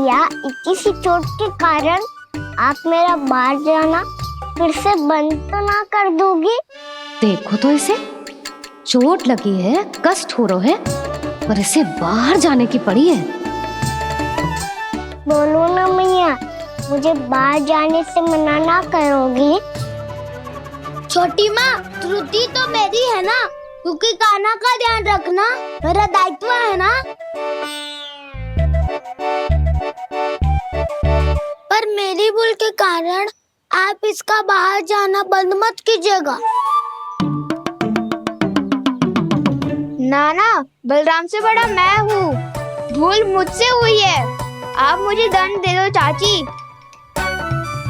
मैया, इतनी सी चोट के कारण आप मेरा बाहर जाना फिर से बंद तो ना कर दोगी? देखो तो इसे, चोट लगी है, कष्ट हो रहा है, पर इसे बाहर जाने की पड़ी है। बोलो ना मैया, मुझे बाहर जाने से मना ना करोगी? छोटी माँ, त्रुटि तो मेरी है ना, क्योंकि कान्हा का ध्यान रखना मेरा दायित्व है ना। पर मेरी भूल के कारण आप इसका बाहर जाना बंद मत कीजिएगा। नाना, बलराम से बड़ा मैं हूँ, भूल मुझसे हुई है, आप मुझे दंड दे दो चाची।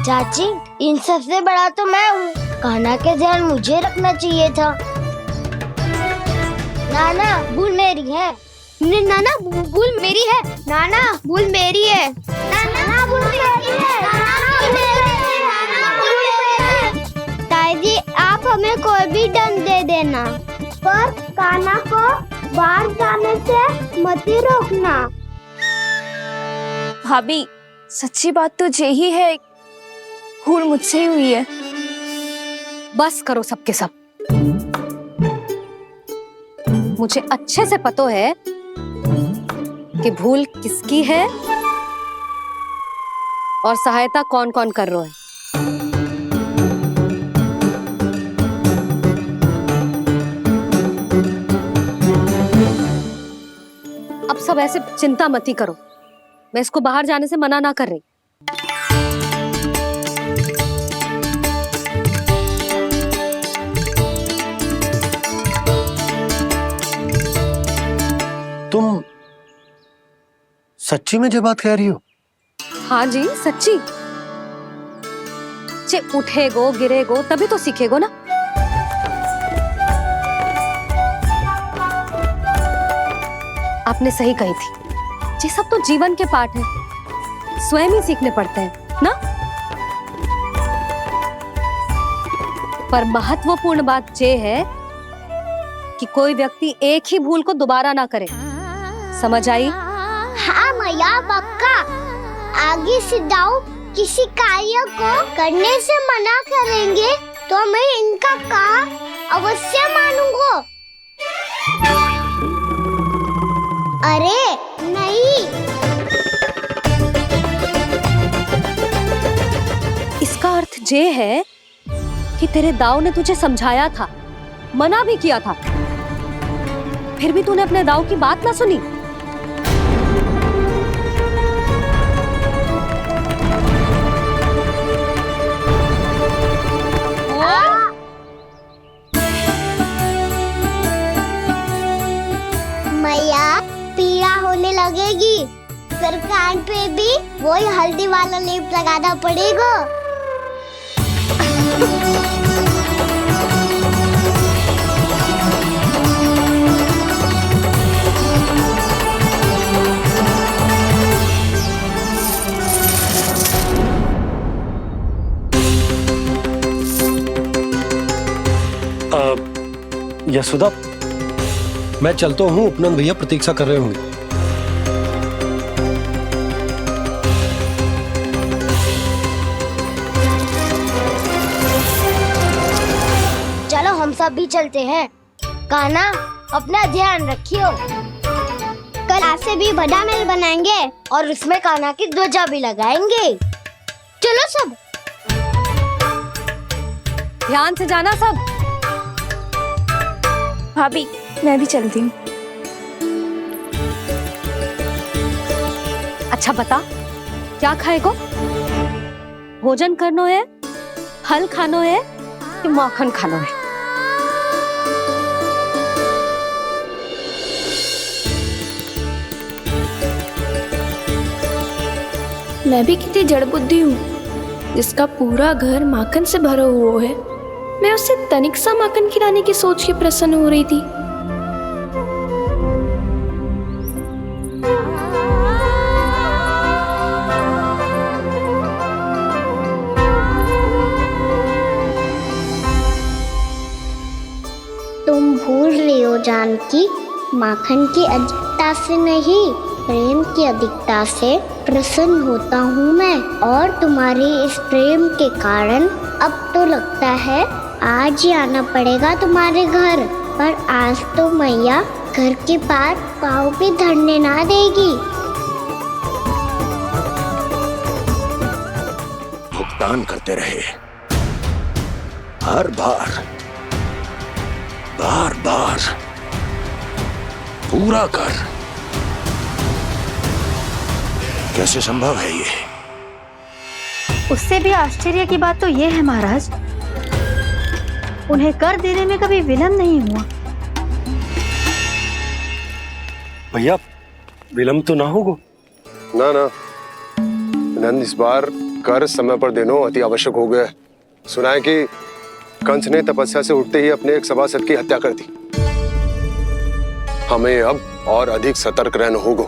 चाची, इन सबसे बड़ा तो मैं हूँ, कान्हा के ध्यान मुझे रखना चाहिए था। नाना, भूल मेरी है। नाना, भूल मेरी है। नाना, भूल मेरी है। नाना, भूल मेरी है। नाना, भूल मेरी है। ताई जी, आप हमें कोई भी दंड दे देना, पर कान्हा को बाहर जाने से मत ही रोकना। भाभी, सच्ची बात तो यही है, भूल मुझसे ही हुई है। बस करो सबके सब। मुझे अच्छे से पता है कि भूल किसकी है और सहायता कौन कौन कर रहा है। अब सब ऐसे चिंता मत ही करो, मैं इसको बाहर जाने से मना ना कर रही। तुम सच्ची में जो बात कह रही हो? हाँ जी, सच्ची। जे उठेगो गिरेगो तभी तो सीखेगो ना। आपने सही कही थी, ये सब तो जीवन के पाठ है, स्वयं ही सीखने पड़ते हैं ना। पर महत्वपूर्ण बात ये है कि कोई व्यक्ति एक ही भूल को दोबारा ना करे, समझ आई? हाँ मैया, पक्का। आगे से जाओ किसी कार्य को करने से मना करेंगे तो मैं इनका कहा अवश्य मानूंगा। अरे नहीं, इसका अर्थ ये है कि तेरे दाऊ ने तुझे समझाया था, मना भी किया था, फिर भी तूने अपने दाऊ की बात ना सुनी। मैया, पीड़ा होने लगेगी, फिर कान पे भी वही हल्दी वाला लेप लगाना पड़ेगा। यशोदा, मैं चलता हूँ, उपनंद भैया प्रतीक्षा कर रहे होंगे। चलो हम सब भी चलते हैं। कान्हा, अपना ध्यान रखियो। कल आज से भी बड़ा महल बनाएंगे और उसमें कान्हा की ध्वजा भी लगाएंगे। चलो सब। ध्यान से जाना सब। भाभी, मैं भी चलती हूँ। अच्छा बता, क्या खाएगो? भोजन करनो है, फल खानो है कि माखन खानो है? मैं भी कितनी जड़ बुद्धि हूँ, जिसका पूरा घर माखन से भरा हुआ है। मैं उससे तनिक सा माखन खिलाने की सोच के प्रसन्न हो रही थी। तुम भूल रही हो जानकी, माखन की अधिकता से नहीं, प्रेम की अधिकता से प्रसन्न होता हूँ मैं, और तुम्हारे इस प्रेम के कारण अब तो लगता है आज ही आना पड़ेगा तुम्हारे घर। पर आज तो मैया घर के पार पाँव भी धरने ना देगी। भुगतान करते रहे, हर बार बार बार पूरा कर। कैसे संभव है ये? उससे भी आश्चर्य की बात तो ये है महाराज, उन्हें कर देने में कभी विलंब नहीं हुआ। भैया विलंब तो ना होगा? ना ना नंद, इस बार कर समय पर देना अति आवश्यक हो गया। सुना है कि कंस ने तपस्या से उठते ही अपने एक सभासद की हत्या कर दी। हमें अब और अधिक सतर्क रहना होगा।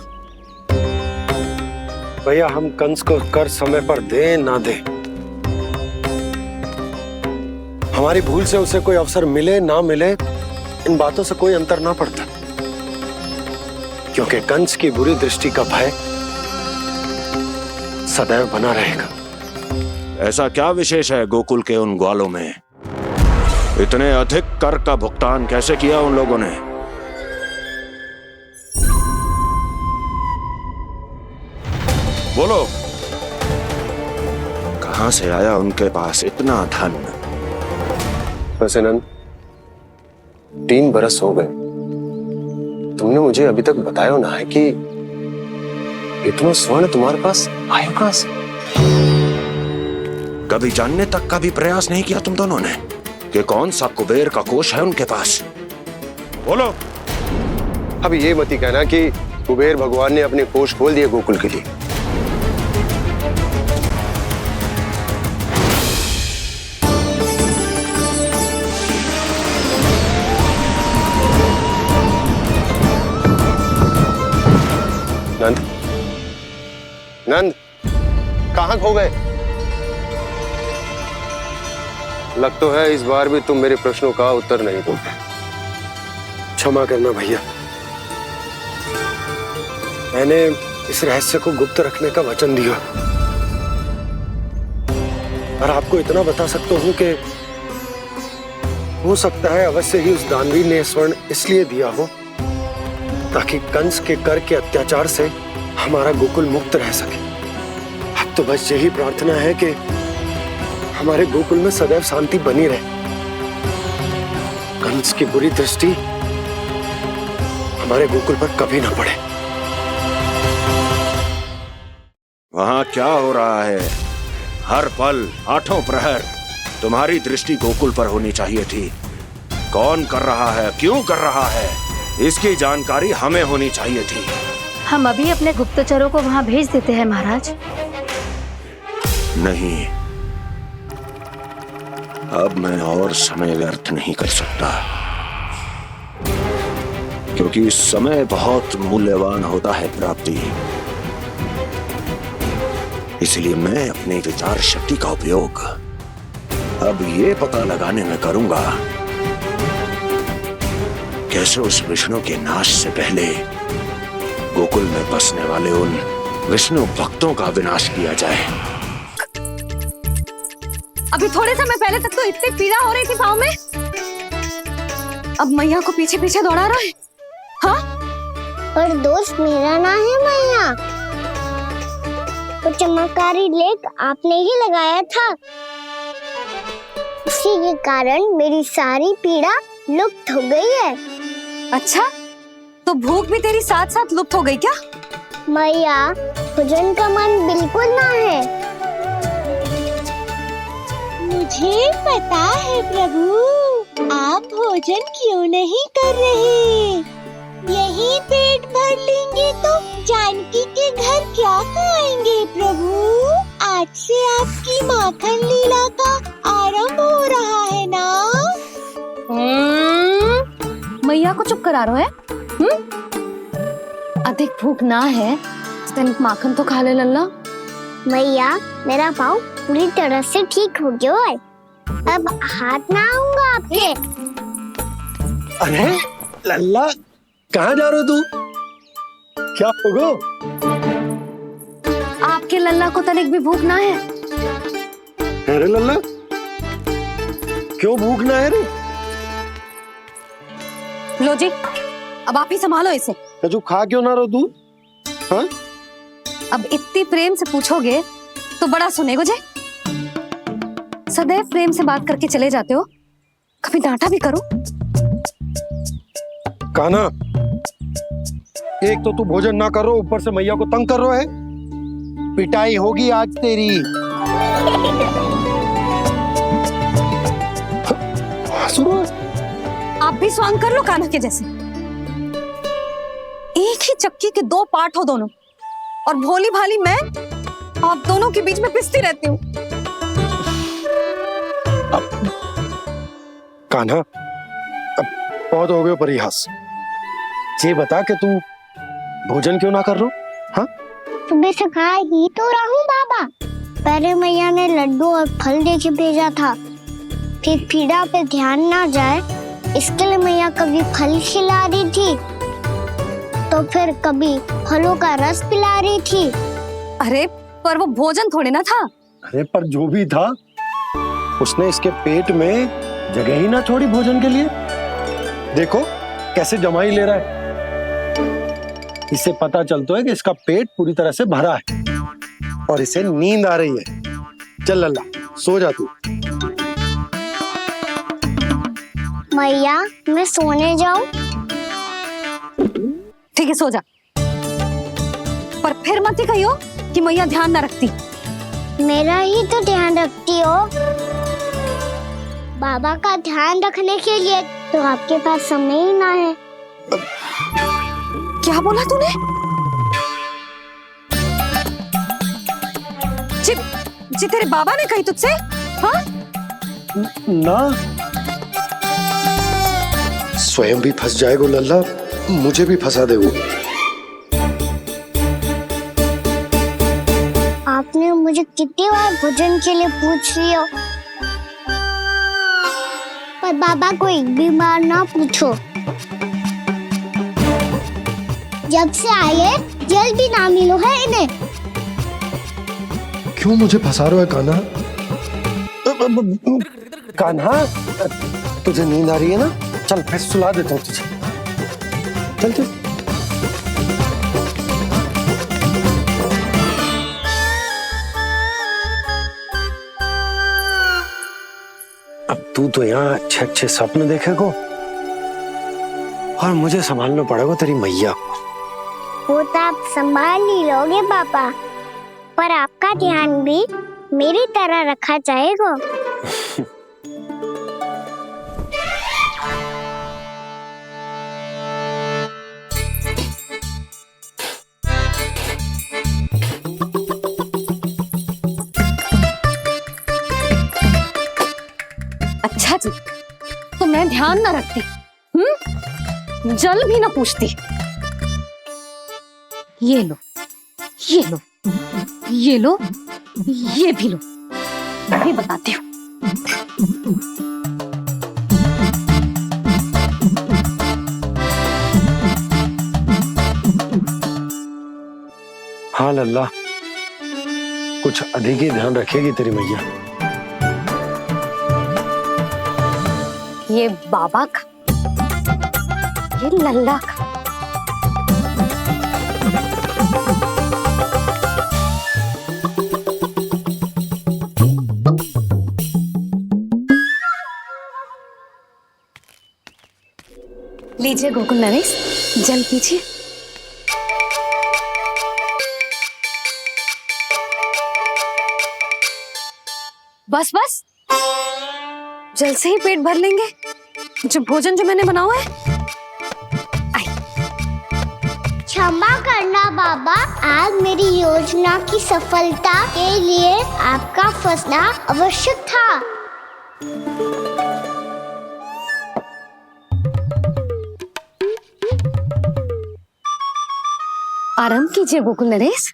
भैया हम कंस को कर समय पर दे ना दे, हमारी भूल से उसे कोई अवसर मिले ना मिले, इन बातों से कोई अंतर ना पड़ता, क्योंकि कंस की बुरी दृष्टि का भय सदैव बना रहेगा। ऐसा क्या विशेष है गोकुल के उन ग्वालों में? इतने अधिक कर का भुगतान कैसे किया उन लोगों ने? बोलो, कहां से आया उनके पास इतना धन? वैसे नंद, 3 बरस हो गए, तुमने मुझे अभी तक बताया ना है कि इतना स्वर्ण तुम्हारे पास आया कहां से? कभी जानने तक का भी प्रयास नहीं किया तुम दोनों ने कि कौन सा कुबेर का कोष है उनके पास? बोलो। अब ये मत ही कहना कि कुबेर भगवान ने अपने कोष खोल दिए गोकुल के लिए। नंद, नंद, कहां खो गए? लग तो है इस बार भी तुम मेरे प्रश्नों का उत्तर नहीं दोगे। क्षमा करना भैया, मैंने इस रहस्य को गुप्त रखने का वचन दिया, और आपको इतना बता सकता हूं कि हो सकता है अवश्य ही उस दानवीर ने स्वर्ण इसलिए दिया हो ताकि कंस के कर के अत्याचार से हमारा गोकुल मुक्त रह सके। अब तो बस यही प्रार्थना है कि हमारे गोकुल में सदैव शांति बनी रहे, कंस की बुरी दृष्टि हमारे गोकुल पर कभी ना पड़े। वहां क्या हो रहा है? हर पल, आठों प्रहर तुम्हारी दृष्टि गोकुल पर होनी चाहिए थी। कौन कर रहा है, क्यों कर रहा है, इसकी जानकारी हमें होनी चाहिए थी। हम अभी अपने गुप्तचरों को वहां भेज देते हैं महाराज। नहीं, अब मैं और समय व्यर्थ नहीं कर सकता, क्योंकि समय बहुत मूल्यवान होता है प्राप्ति। इसलिए मैं अपनी विचार शक्ति का उपयोग अब ये पता लगाने में करूंगा कैसे उस विष्णु के नाश से पहले गोकुल में बसने वाले उन विष्णु भक्तों का विनाश किया जाए। अभी थोड़े समय पहले तक तो इतनी पीड़ा हो रही थी पाँव में, अब मैया को पीछे पीछे दौड़ा रहा है। हाँ? पर दोस्त मेरा ना है मैया, तो चमत्कारी लेख आपने ही लगाया था, उसी के कारण मेरी सारी पीड़ा लुप्त हो गई है। अच्छा, तो भूख भी तेरी साथ साथ लुप्त हो गई क्या? मैया, भोजन का मन बिल्कुल ना है। मुझे पता है प्रभु, आप भोजन क्यों नहीं कर रहे। यही पेट भर लेंगे तो जानकी के घर क्या खाएंगे प्रभु। आज से आपकी माखन लीला का आरंभ हो रहा है ना। मैया को चुप करा रहे हैं? अधिक भूख ना है, तनिक माखन तो खा ले लल्ला। मैया, मेरा पाँव पूरी तरह से ठीक हो गया है, अब हाथ ना आऊंगा आपके। अरे लल्ला, कहाँ जा रहे हो तू? क्या होगो? आपके लल्ला को तनिक भी भूख ना है? अरे लल्ला, क्यों भूख ना है रे? लो जी, अब आप ही संभालो इसे। कजू खा क्यों ना रो तू? हाँ? अब इतनी प्रेम से पूछोगे तो बड़ा सुनेगो जे। सदैव प्रेम से बात करके चले जाते हो, कभी डांटा भी करो। कान्हा, एक तो तू भोजन ना कर रो, ऊपर से मैया को तंग कर रो है। पिटाई होगी आज तेरी। आप भी स्वांग कर लो कान्हा के जैसे। एक ही चक्की के दो पार्ट हो दोनों, और भोली भाली मैं आप दोनों के बीच में पिसती रहती हूँ। कान्हा, अब बहुत हो गए परिहास। ये बता कि तू भोजन क्यों ना कर रो? हाँ? सुबह से खा ही तो रहूं बाबा। पहले मैया ने लड्डू और फल दे के भेजा था, फिर पीड़ा पे ध्यान ना जाए इसके लिए मैया कभी फल खिला रही थी तो फिर कभी फलों का रस पिला रही थी। अरे पर वो भोजन थोड़े ना था। अरे पर जो भी था, उसने इसके पेट में जगह ही ना छोड़ी भोजन के लिए। देखो कैसे जमाई ले रहा है। इससे पता चलता है कि इसका पेट पूरी तरह से भरा है और इसे नींद आ रही है। चल लल्ला, सो जा तू। मैया, मैं सोने जाऊं? ठीक है, सो जा, पर फिर मत ही कहियो कि मैया ध्यान ना रखती। मेरा ही तो ध्यान रखती हो। बाबा का ध्यान रखने के लिए तो आपके पास समय ही ना है। क्या बोला तूने? जी तेरे बाबा ने कही तुझसे? हाँ? ना, स्वयं भी फंस जाएगो लल्ला, मुझे भी फंसा देगो। आपने मुझे कितनी बार भोजन के लिए पूछ लिया, पर बाबा को एक भी बार ना पूछो। जब से आए जल भी ना मिलो है इन्हें। क्यों मुझे फंसा रहा है कान्हा? कान्हा, तुझे नींद आ रही है ना? चल मैं सुला देता हूँ तुझे। चल चल। अब तू तो यहाँ अच्छे अच्छे सपने देखेगो और मुझे संभालना पड़ेगा तेरी मैया को। वो तो आप संभाल ही लोगे पापा, पर आपका ध्यान भी मेरी तरह रखा जाएगा। अच्छा जी, तो मैं ध्यान ना रखती, जल भी ना पूछती। ये लो, ये लो, ये लो, ये भी लो, मैं भी बताती हूँ। हाँ लल्ला, कुछ अधिक ही ध्यान रखेगी तेरी मैया। ये बाबा का, ये लल्ला का। लीजिए गोकुल नरेश, जल पीजिए। बस बस, जल से ही पेट भर लेंगे। जो भोजन जो मैंने बनाया है। क्षमा करना बाबा, आज मेरी योजना की सफलता के लिए आपका फंसना आवश्यक था। आराम कीजिए गोकुल नरेश।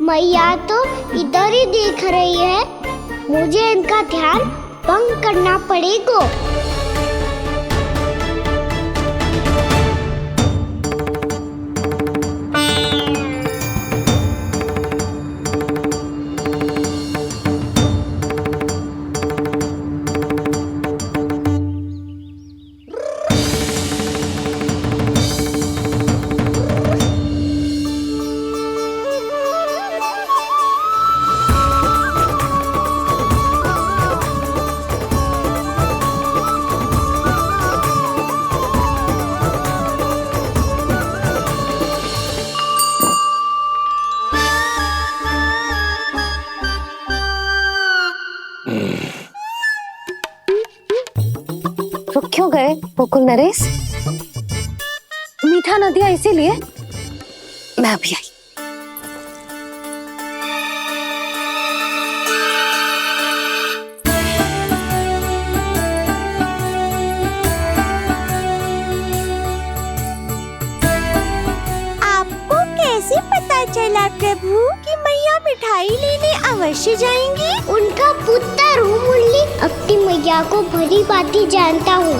मैया तो इधर ही देख रही है, मुझे इनका ध्यान भंग करना पड़ेगा। रुक क्यों गए गोकुल नरेश? मीठा न दिया इसीलिए? मैं अभी आई। आपको कैसे पता चला प्रभु कि मैया मिठाई लेने अवश्य जाएंगी? उनका पुत्र हूँ मुरली, अपनी मैया को भली भांति जानता हूँ।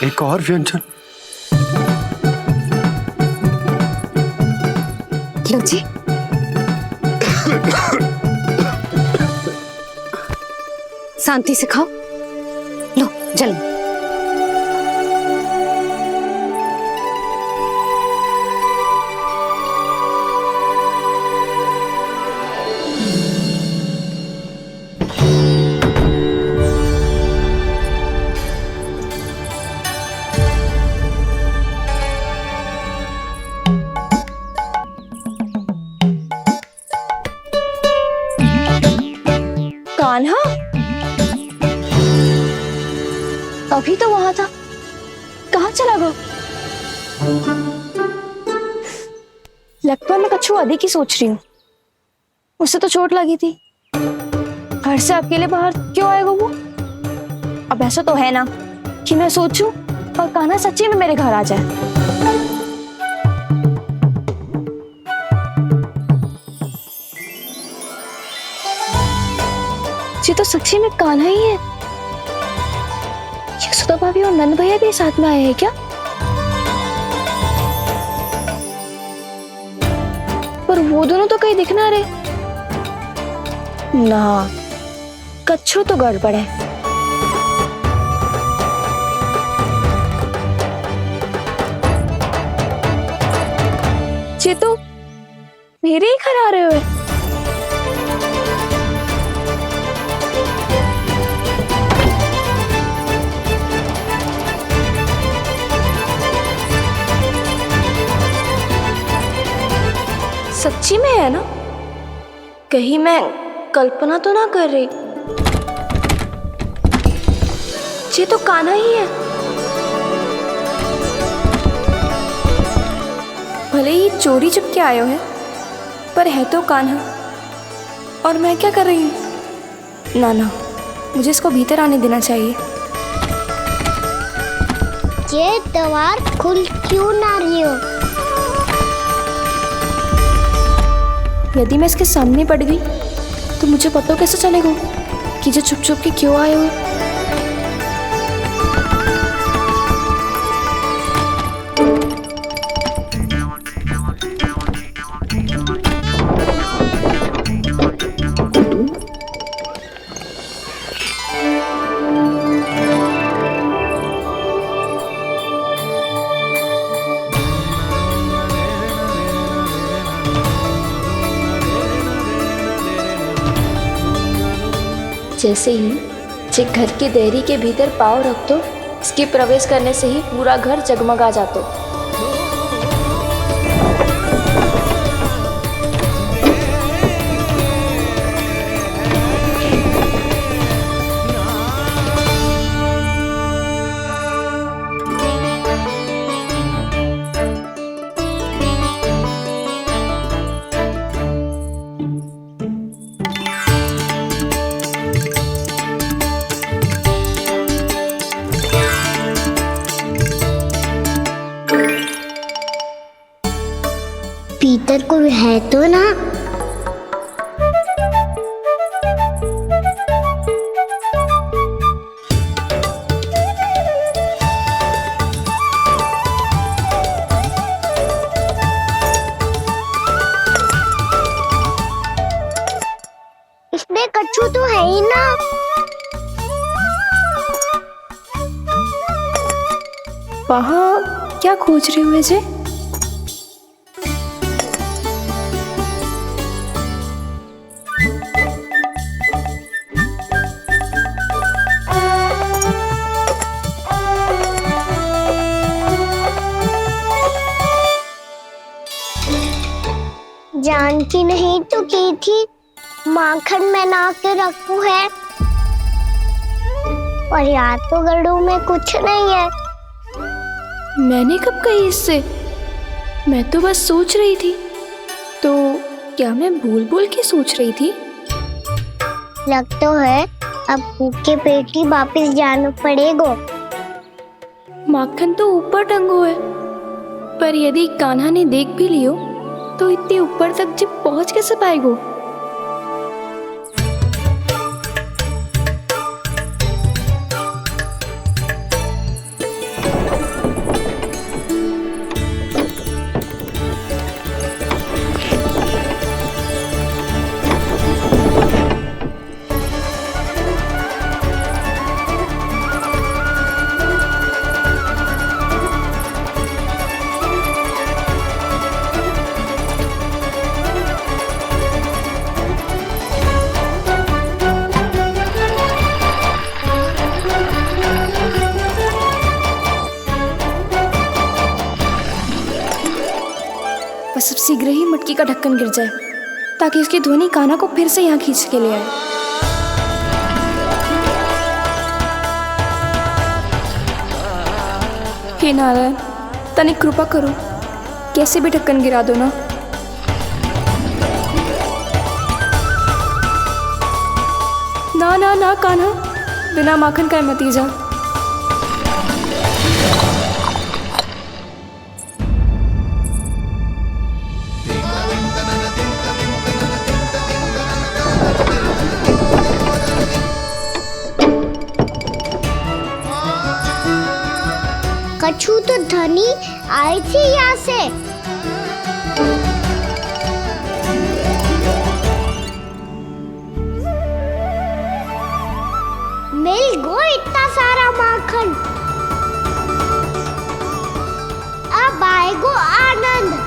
एक और व्यंजन। लो जी। शांति से खाओ। लो जल। कान्हा अभी तो वहां था, कहाँ चला गया? लगता है मैं कच्छू आदि की सोच रही हूँ। उसे तो चोट लगी थी, घर से अकेले बाहर क्यों आएगा वो? अब ऐसा तो है ना कि मैं सोचूं और कान्हा सच्ची में मेरे घर आ जाए। ये तो सच्ची में कान्हा ही है। यशोदा भाभी और नंद भैया भी साथ में आए हैं क्या? पर वो दोनों तो कहीं दिख ना रहे। ना, कच्छू तो गड़बड़ है। ये तो मेरे ही घर आ रहे हो। सच्ची में है ना? कहीं मैं कल्पना तो ना कर रही? ये तो कान्हा ही है। भले ही चोरी चुपके आए हो है, पर है तो कान्हा। और मैं क्या कर रही हूँ? ना ना, मुझे इसको भीतर आने देना चाहिए। ये द्वार खुल क्यों ना रही हो? यदि मैं इसके सामने पड़ गई तो मुझे पता कैसे चलेगा कि जो छुप छुप के क्यों आए हुए? जैसे ही जे घर की देहरी के भीतर पाँव रख दो, इसके प्रवेश करने से ही पूरा घर जगमगा जातो। वहाँ क्या खोज रहे हुए जे? जानकी नहीं तो की थी माखन में ना के रखू है, और याद तो गड्ढू में कुछ नहीं है। मैंने कब कही इससे? मैं तो बस सोच रही थी। तो क्या मैं भूल भूल के सोच रही थी? लग तो है अब भूखे पेट ही वापिस जाना पड़ेगा। माखन तो ऊपर टंगो है, पर यदि कान्हा ने देख भी लियो तो इतने ऊपर तक जब पहुंच कैसे पाएगो? बस अब शीघ्र ही मटकी का ढक्कन गिर जाए ताकि उसकी ध्वनि कान्हा को फिर से यहाँ खींच के ले आए। हे नारायण, तनिक कृपा करो, कैसे भी ढक्कन गिरा दो ना। ना ना ना कान्हा, बिना माखन का मत ही जा। कछु तो धनी आई थी यहाँ से। मिल गो इतना सारा माखन, अब आएगो आनंद।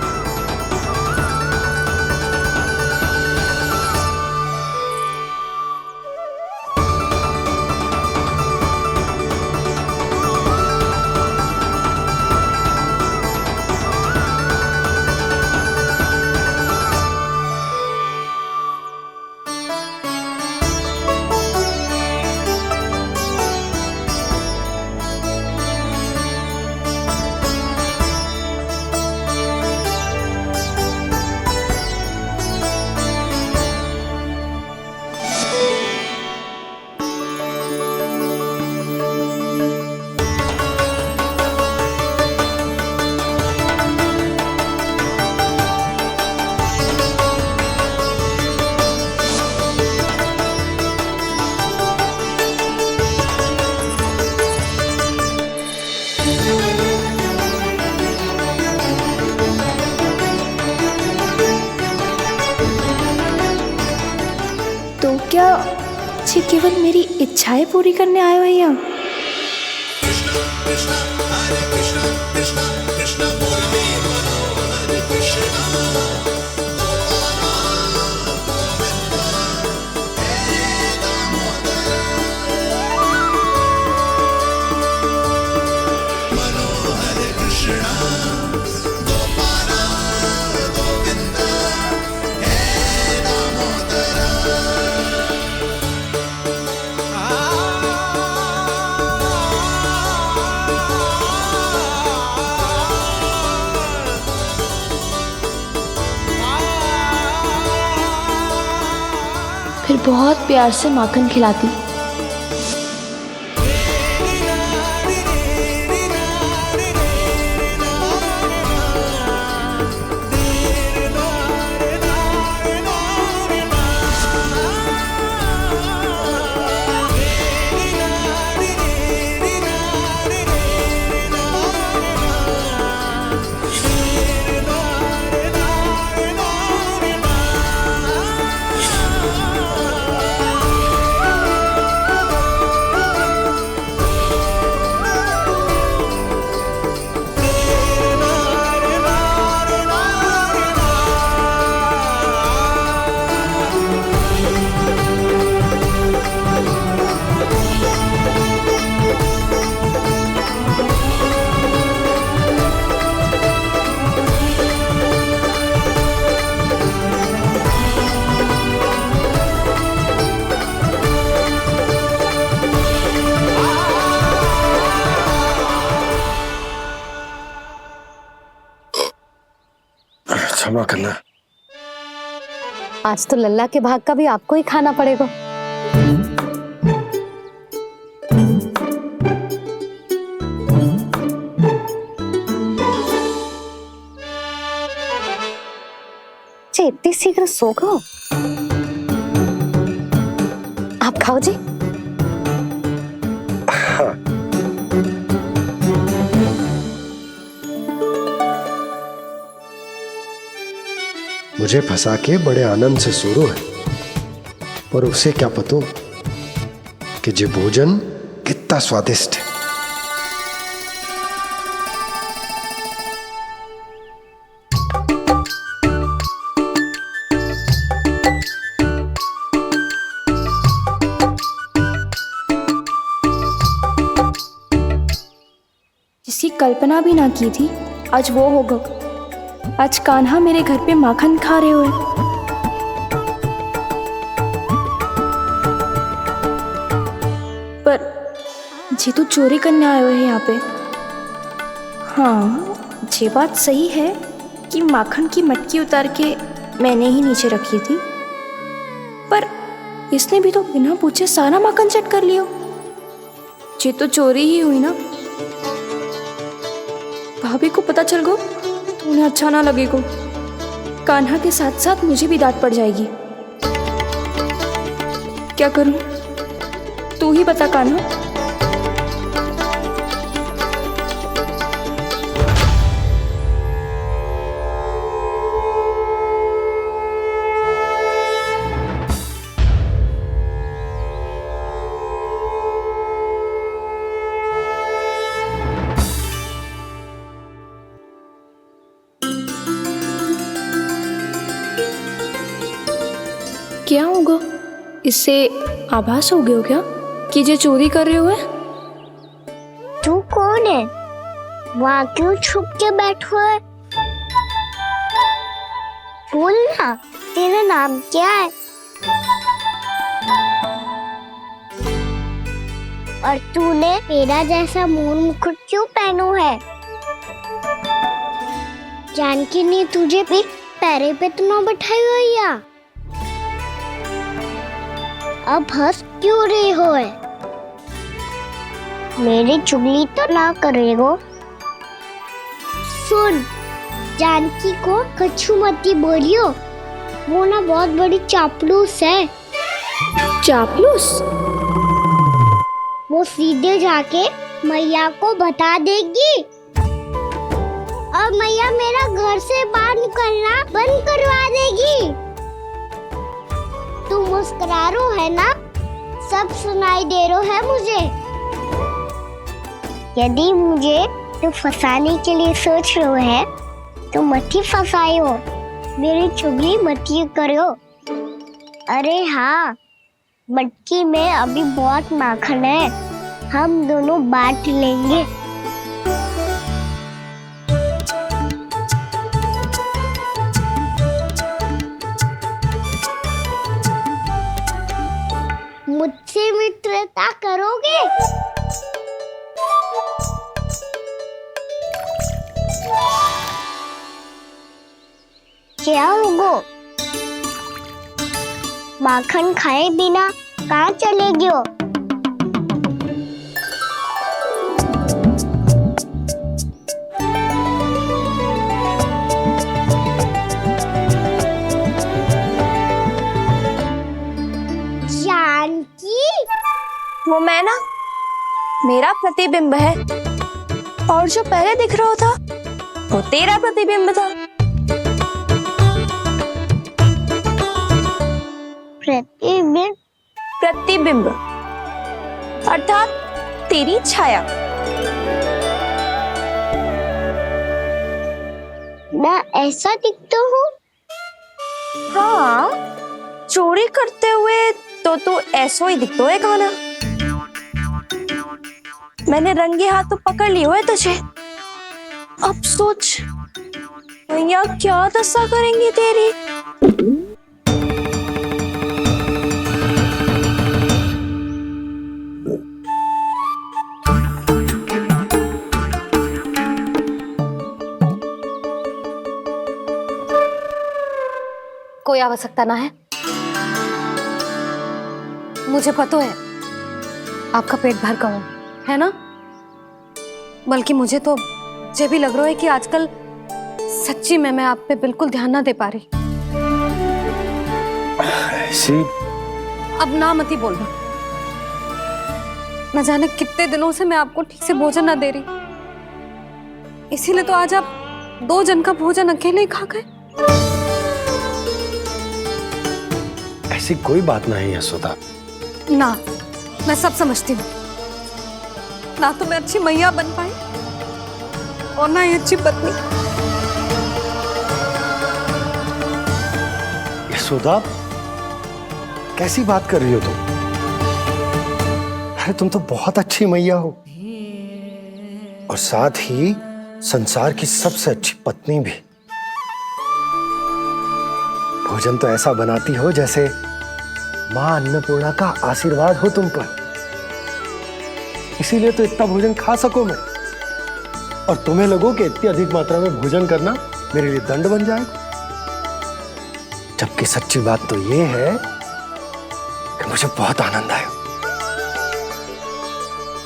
तो क्या ये केवल मेरी इच्छाएं पूरी करने आए हो यहाँ? फिर बहुत प्यार से माखन खिलाती। क्षमा करना। आज तो लल्ला के भाग का भी आपको ही खाना पड़ेगा। इतनी शीघ्र सो गो? आप खाओ जी। हाँ। मुझे फंसा के बड़े आनंद से सो रहा है, पर उसे क्या पता कि ये भोजन कितना स्वादिष्ट है। जिसकी कल्पना भी ना की थी, आज वो होगा। आज कान्हा मेरे घर पे माखन खा रहे हुए। पर जी तो चोरी करने आए हुए हैं यहाँ पे। हाँ, ये बात सही है कि माखन की मटकी उतार के मैंने ही नीचे रखी थी, पर इसने भी तो बिना पूछे सारा माखन चट कर लियो। ये तो चोरी ही हुई ना। भाभी को पता चल गो तो उन्हें अच्छा ना लगेगा। कान्हा के साथ साथ मुझे भी डांट पड़ जाएगी। क्या करूं? तू ही बता कान्हा। क्या होगा? इससे आभास हो गया क्या कि ये चोरी कर रहे हुए? तू कौन है? वहाँ क्यों छुप के बैठो है? बोल ना, तेरा नाम क्या है? और तूने मेरा जैसा मोर मुकुट क्यों पहनो है? जानकी ने तुझे भी पैरे पे तो ना बैठाई हुई या? अब हंस क्यों रही हो है? मेरी चुगली तो ना करेगो। सुन, जानकी को कछु मती बोलियो, वो ना बहुत बड़ी चापलूस है। चापलूस? वो सीधे जाके मैया को बता देगी और मैया मेरा घर से बाहर निकलना बंद करवा देगी। तू मुस्कुरा रो है ना? सब सुनाई दे रो है मुझे। यदि मुझे तू फंसाने के लिए सोच रो है तो मत ही फंसायो, मेरी चुगली मत ही करो। अरे हाँ, मटकी में अभी बहुत माखन है, हम दोनों बांट लेंगे। मुझसे मित्रता करोगे? क्या होगो? माखन खाए बिना कहाँ चलेगी हो? जानकी? वो मैं ना, मेरा प्रतिबिंब है, और जो पहले दिख रहा था वो तेरा प्रतिबिंब था। प्रतिबिंब? प्रतिबिंब अर्थात तेरी छाया। मैं ऐसा दिखता हूँ? हाँ, चोरी करते हुए तो तू ऐसा ही दिखता है कान्हा। मैंने रंगे हाथ तो पकड़ लिए हुए तुझे। अब सोच भैया क्या दशा करेंगी तेरी। कोई आवश्यकता ना है। मुझे पता है आपका पेट भर गया है ना, बल्कि मुझे तो ये भी लग रहा है कि आजकल सच्ची में मैं आप पे बिल्कुल ध्यान ना दे पा रही। ऐसी अब ना मत ही बोलना। न जाने कितने दिनों से मैं आपको ठीक से भोजन ना दे रही, इसीलिए तो आज आप 2 जन का भोजन अकेले ही खा गए। ऐसी कोई बात नहीं है सुधा। ना, मैं सब समझती हूँ। ना तो मैं अच्छी मैया बन पाई और ना ही अच्छी पत्नी। यशोदा, कैसी बात कर रही हो तुम? अरे तुम तो बहुत अच्छी मैया हो और साथ ही संसार की सबसे अच्छी पत्नी भी। भोजन तो ऐसा बनाती हो जैसे मां अन्नपूर्णा का आशीर्वाद हो तुम पर। इसीलिए तो इतना भोजन खा सको मैं, और तुम्हें लगो कि इतनी अधिक मात्रा में भोजन करना मेरे लिए दंड बन जाएगा। जबकि सच्ची बात तो ये है कि मुझे बहुत आनंद आया।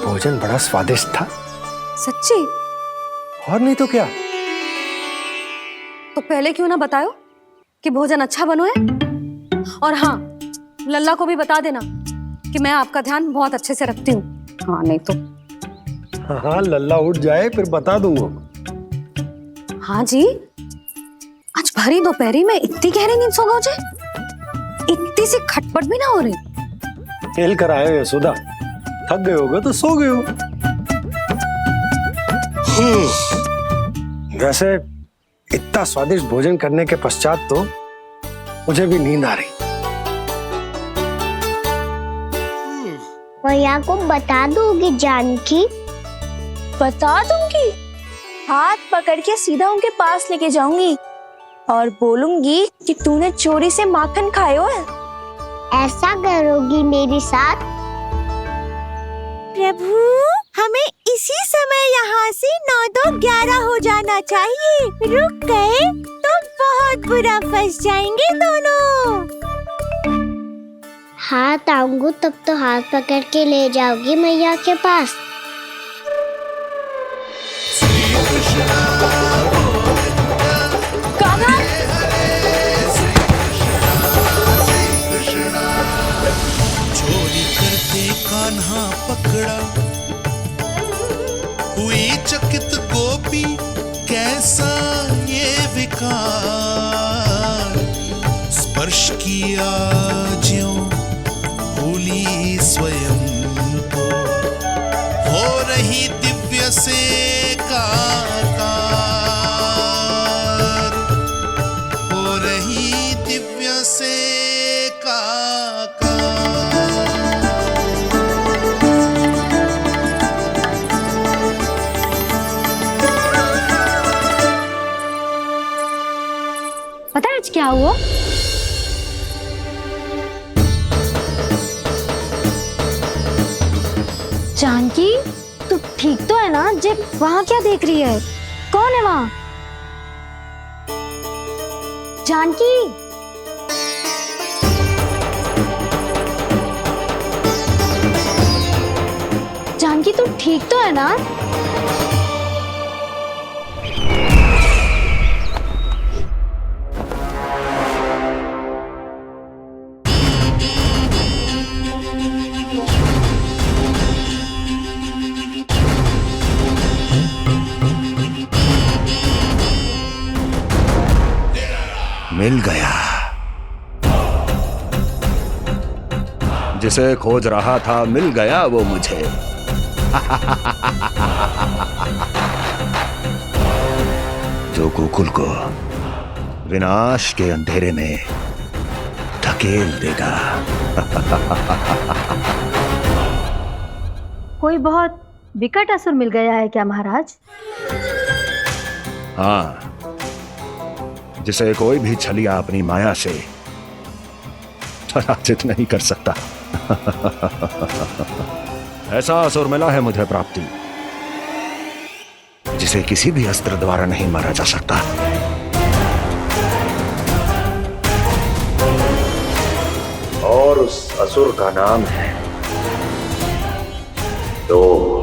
भोजन बड़ा स्वादिष्ट था। सच्ची? और नहीं तो क्या। तो पहले क्यों ना बताओ कि भोजन अच्छा बनो है। और हाँ, लल्ला को भी बता देना कि मैं आपका ध्यान बहुत अच्छे से रखती हूँ। हाँ नहीं तो। हाँ, लल्ला उठ जाए फिर बता दूंगा। हाँ जी, आज भरी दोपहरी में इतनी गहरी नींद सो गए, इतनी सी खटपट भी ना हो रही। खेल कर आए हो यशोदा, थक गए होगे तो सो गए हो। वैसे इतना स्वादिष्ट भोजन करने के पश्चात तो मुझे भी नींद आ रही। भैया को बता दोगी जानकी? बता दूंगी। हाथ पकड़ के सीधा उनके पास लेके जाऊंगी और बोलूंगी कि तूने चोरी से माखन खाया है। ऐसा करोगी मेरे साथ? प्रभु, हमें इसी समय यहाँ से 9-2-11 हो जाना चाहिए। रुक गए तो बहुत बुरा फंस जाएंगे दोनों। हाथ आऊंगी तब तो हाथ पकड़ के ले जाओगी मैया के पास। चोरी करते कान्हा पकड़ा, हुई चकित गोपी कैसा ये विकार। स्पर्श किया ज्यों भूली स्वयं को, हो रही दिव्य से काकार, हो रही दिव्य से काकार। पता है आज क्या हुआ? जानकी, तू ठीक तो है ना? जे वहां क्या देख रही है? कौन है वहां? जानकी, जानकी तू ठीक तो है ना? मिल गया। जिसे खोज रहा था मिल गया वो मुझे। जो गोकुल को विनाश के अंधेरे में धकेल देगा। कोई बहुत विकट असुर मिल गया है क्या महाराज? हाँ, जिसे कोई भी छलिया अपनी माया से पराजित नहीं कर सकता। ऐसा असुर मिला है मुझे प्राप्ति, जिसे किसी भी अस्त्र द्वारा नहीं मारा जा सकता। असुर का नाम है लोभ।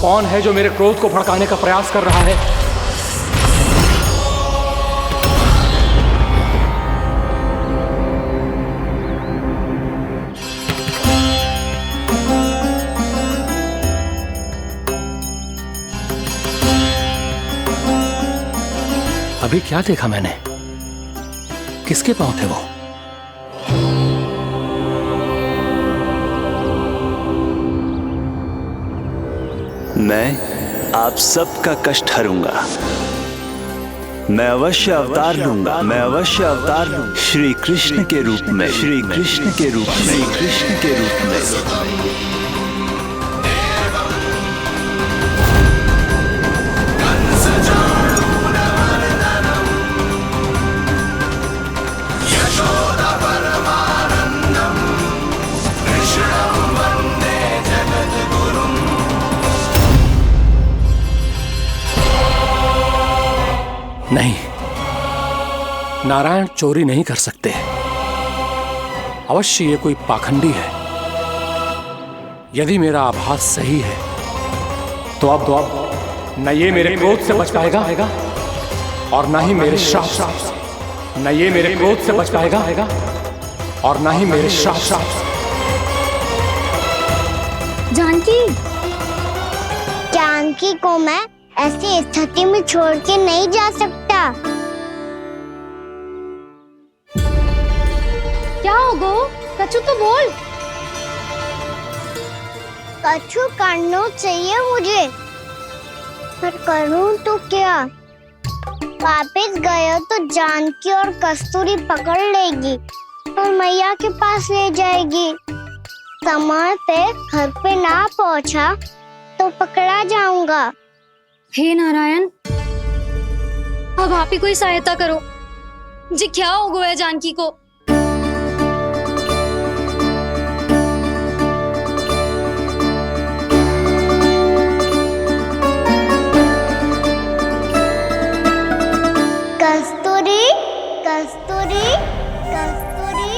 कौन है जो मेरे क्रोध को भड़काने का प्रयास कर रहा है? अभी क्या देखा मैंने? किसके पांव थे वो? मैं आप सबका कष्ट हरूंगा। मैं अवश्य अवतार लूंगा। मैं अवश्य अवतार लूंगा श्री कृष्ण के रूप में। श्री कृष्ण के रूप में। श्री कृष्ण के रूप में। नहीं, नारायण चोरी नहीं कर सकते। अवश्य ये कोई पाखंडी है। यदि मेरा आभास सही है तो अब न ये मेरे क्रोध से बच पाएगा और न ही मेरे श्राप। न ये मेरे क्रोध से बच पाएगा और न ही मेरे श्राप। जानकी को मैं ऐसी स्थिति में छोड़ के नहीं जा सकता। क्या हो गो? कछु तो बोल। कछु करना चाहिए मुझे, पर करूं तो क्या? वापस गया तो जानकी और कस्तूरी पकड़ लेगी और मैया के पास ले जाएगी। समय पे घर पे ना पहुंचा तो पकड़ा जाऊंगा। हे नारायण, अब आप ही कोई सहायता करो जी। क्या हो गया है जानकी को? कस्तूरी, कस्तूरी, कस्तूरी।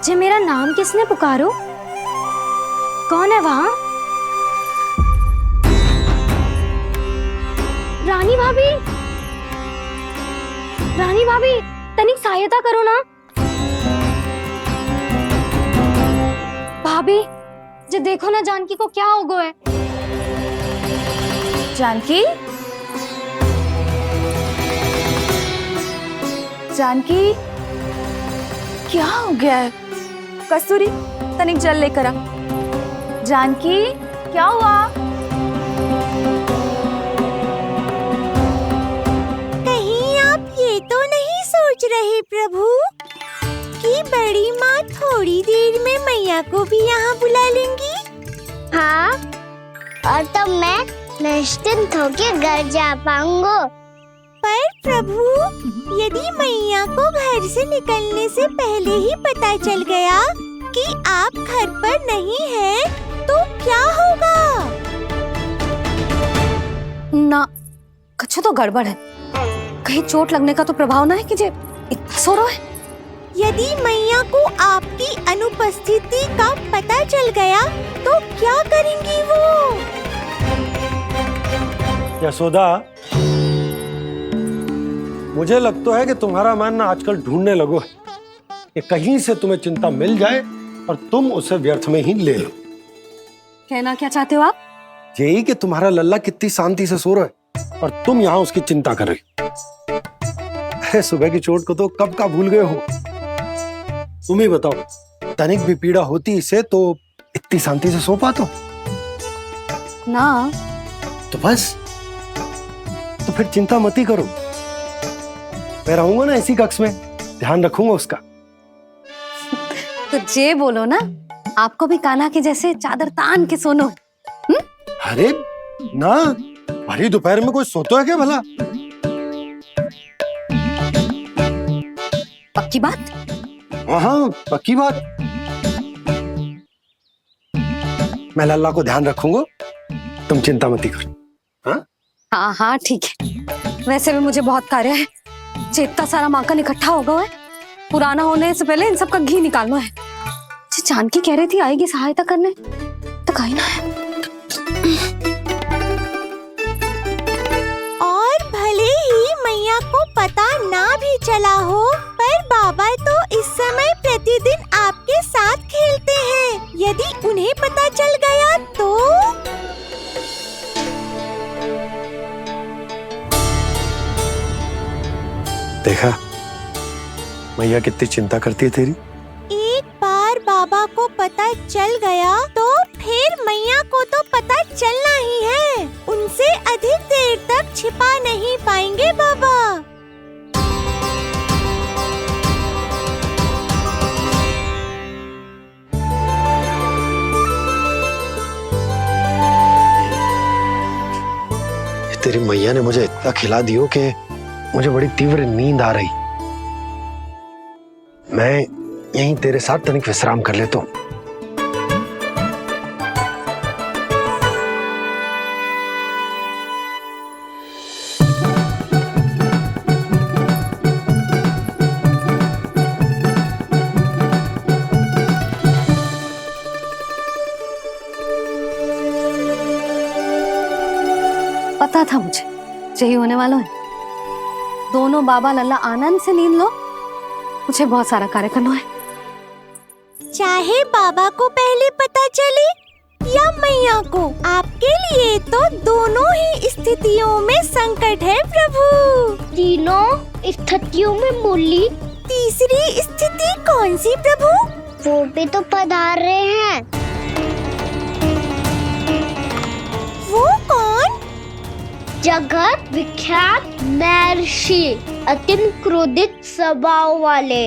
जी मेरा नाम किसने पुकारो? कौन है वहाँ? रानी भाभी, रानी भाभी, तनिक सहायता करो ना। भाभी, जी देखो ना जानकी को क्या हो गया है। जानकी, जानकी, क्या हो गया है? कस्तूरी, तनिक जल लेकर आ। जानकी, क्या हुआ? तो नहीं सोच रहे प्रभु कि बड़ी माँ थोड़ी देर में मैया को भी यहाँ बुला लेंगी? हाँ, और तब मैं निश्चिंत होके घर जा पाऊंगा। पर प्रभु, यदि मैया को घर से निकलने से पहले ही पता चल गया कि आप घर पर नहीं हैं, तो क्या होगा? ना, कछु तो गड़बड़ है। कहीं चोट लगने का तो प्रभाव ना है कि जे इतना सो रहा है। यदि मैया को आपकी अनुपस्थिति का पता चल गया तो क्या करेंगी वो? यशोदा, मुझे लगता है कि तुम्हारा मन ना आजकल ढूंढने लगो है कि कहीं से तुम्हें चिंता मिल जाए और तुम उसे व्यर्थ में ही ले लो। कहना क्या चाहते हो आप? यही कि तुम्हारा लल्ला कितनी शांति से सो रहा है और तुम यहाँ उसकी चिंता कर रही हो। अरे सुबह की चोट को तो कब का भूल गए हो। तुम ही बताओ, तनिक भी पीड़ा होती इसे तो इतनी शांति से सो पाते हो? ना। तो बस, तो फिर चिंता मत ही करो। मैं रहूंगा ना इसी कक्ष में, ध्यान रखूंगा उसका। तो जे बोलो ना, आपको भी कान्हा के जैसे चादर तान के सोनो। अरे ना, भरी दोपहर में कोई सोता है क्या भला? पक्की बात? हाँ, पक्की बात। मैं लल्ला को ध्यान रखूंगा, तुम चिंता मत करो। हाँ हाँ हाँ ठीक है। वैसे भी मुझे बहुत कार्य है। इतना सारा माखन इकट्ठा होगा है, पुराना होने से पहले इन सब का घी निकालना है। जानकी कह रही थी आएगी सहायता करने, तो कहीं ना है। और भले ही मैया को पता ना भी चला हो, पर बाबा तो इस समय प्रतिदिन आपके साथ खेलते हैं। यदि उन्हें पता चल गया तो? देखा मैया कितनी चिंता करती है तेरी। एक बार बाबा को पता चल गया तो फिर मैया को तो पता चलना ही है। उनसे अधिक देर तक छिपा नहीं पाएंगे बाबा। तेरी मैया ने मुझे इतना खिला दियो कि मुझे बड़ी तीव्र नींद आ रही। मैं यहीं तेरे साथ तनिक विश्राम कर लेता हूँ। पता था मुझे यही होने वाला है। दोनों बाबा लल्ला आनंद से नींद लो, मुझे बहुत सारा कार्य करना है। चाहे बाबा को पहले पता चले या मैया को, आपके लिए तो दोनों ही स्थितियों में संकट है प्रभु। तीनों स्थितियों में बोली, तीसरी स्थिति कौन सी प्रभु? वो भी तो पधार रहे हैं। वो कौन? जगत विख्यात महर्षि, अत्यंत क्रोधित स्वभाव वाले।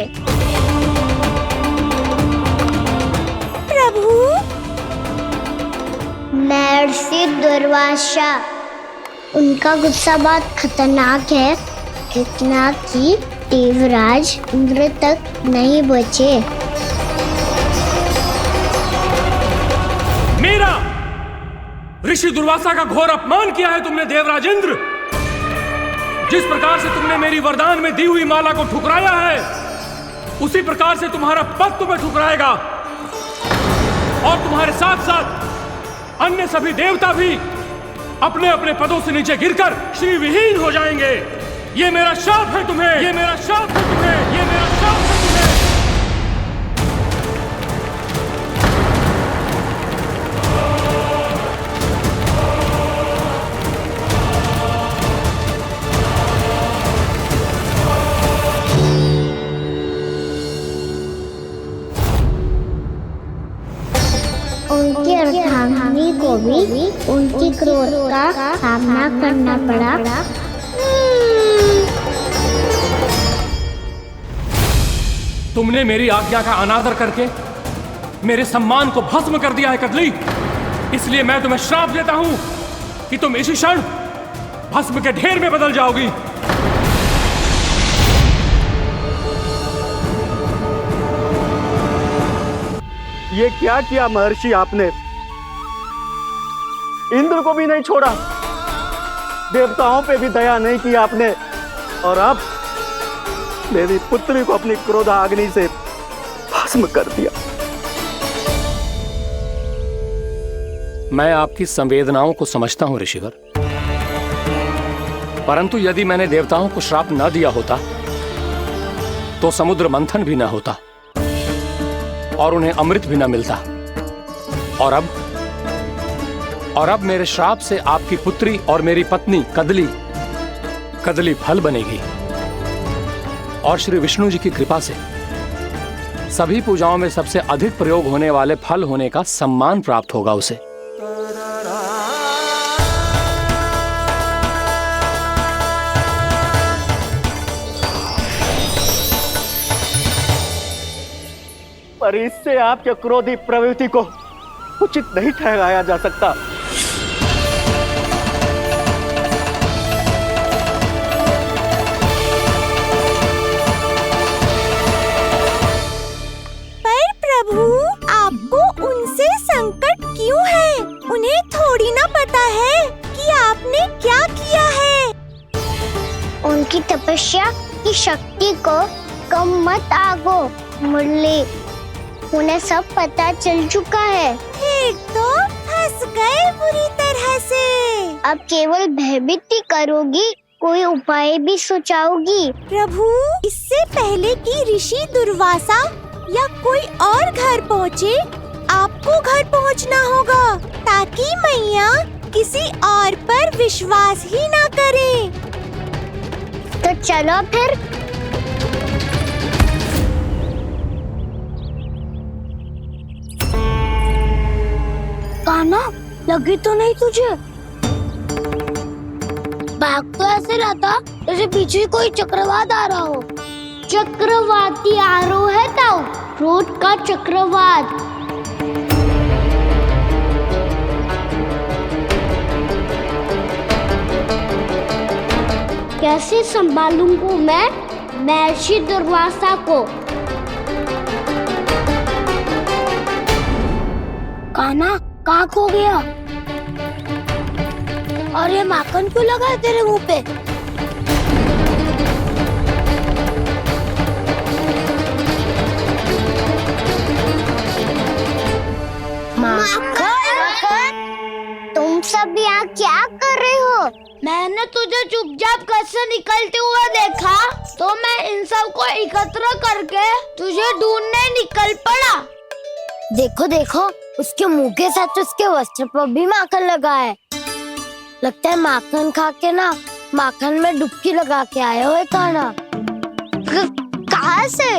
प्रभु, महर्षि दुर्वासा। उनका गुस्सा बहुत खतरनाक है, इतना कि देवराज इंद्र तक नहीं बचे। मेरा ऋषि दुर्वासा का घोर अपमान किया है तुमने देवराज इंद्र। जिस प्रकार से तुमने मेरी वरदान में दी हुई माला को ठुकराया है, उसी प्रकार से तुम्हारा पद तुम्हें ठुकराएगा और तुम्हारे साथ साथ अन्य सभी देवता भी अपने अपने पदों से नीचे गिरकर श्री विहीन हो जाएंगे। ये मेरा शाप है तुम्हें, ये मेरा शाप है तुम्हें, ये मेरा शाप है तुम्हें। उनकी अर्धांगिनी को भी उनकी क्रोध का सामना करना पड़ा। तुमने मेरी आज्ञा का अनादर करके मेरे सम्मान को भस्म कर दिया है कदली। इसलिए मैं तुम्हें श्राप देता हूं कि तुम इसी क्षण भस्म के ढेर में बदल जाओगी। ये क्या किया महर्षि आपने? इंद्र को भी नहीं छोड़ा, देवताओं पे भी दया नहीं की आपने, और अब मेरी पुत्री को अपनी क्रोधाग्नि से भस्म कर दिया। मैं आपकी संवेदनाओं को समझता हूं ऋषिवर, परंतु यदि मैंने देवताओं को श्राप न दिया होता तो समुद्र मंथन भी न होता और उन्हें अमृत भी न मिलता। और अब मेरे श्राप से आपकी पुत्री और मेरी पत्नी कदली फल बनेगी। और श्री विष्णु जी की कृपा से सभी पूजाओं में सबसे अधिक प्रयोग होने वाले फल होने का सम्मान प्राप्त होगा उसे। पर इससे आपके क्रोधी प्रवृत्ति को उचित नहीं ठहराया जा सकता। पर प्रभु, आपको उनसे संकट क्यों है? उन्हें थोड़ी ना पता है कि आपने क्या किया है। उनकी तपस्या की शक्ति को कम मत आगो मुरली, उन्हें सब पता चल चुका है। फिर तो फंस गए बुरी तरह से। अब केवल भयभीत ही करोगी, कोई उपाय भी सुझाओगी? प्रभु, इससे पहले कि ऋषि दुर्वासा या कोई और घर पहुँचे, आपको घर पहुँचना होगा ताकि मैया किसी और पर विश्वास ही ना करे। तो चलो फिर। कान्हा, लगी तो नहीं तुझे? भाग तो ऐसे रहा था जैसे पीछे कोई चक्रवात आ रहा हो। चक्रवाती आरोह है ताऊ, क्रोध का चक्रवात। कैसे संभालूंगा मैं महर्षि दुर्वासा को? कान्हा, कहाँ खो गया? और ये माखन क्यों लगा है तेरे मुंह पे? माखन, तुम सब यहाँ क्या कर रहे हो? मैंने तुझे चुपचाप घर से निकलते हुए देखा तो मैं इन सब को एकत्र करके तुझे ढूंढने निकल पड़ा। देखो देखो, उसके मुंह के साथ उसके वस्त्र पर भी माखन लगा है। लगता है माखन खा के ना माखन में डुबकी लगा के आए हुए कान्हा। कहाँ से?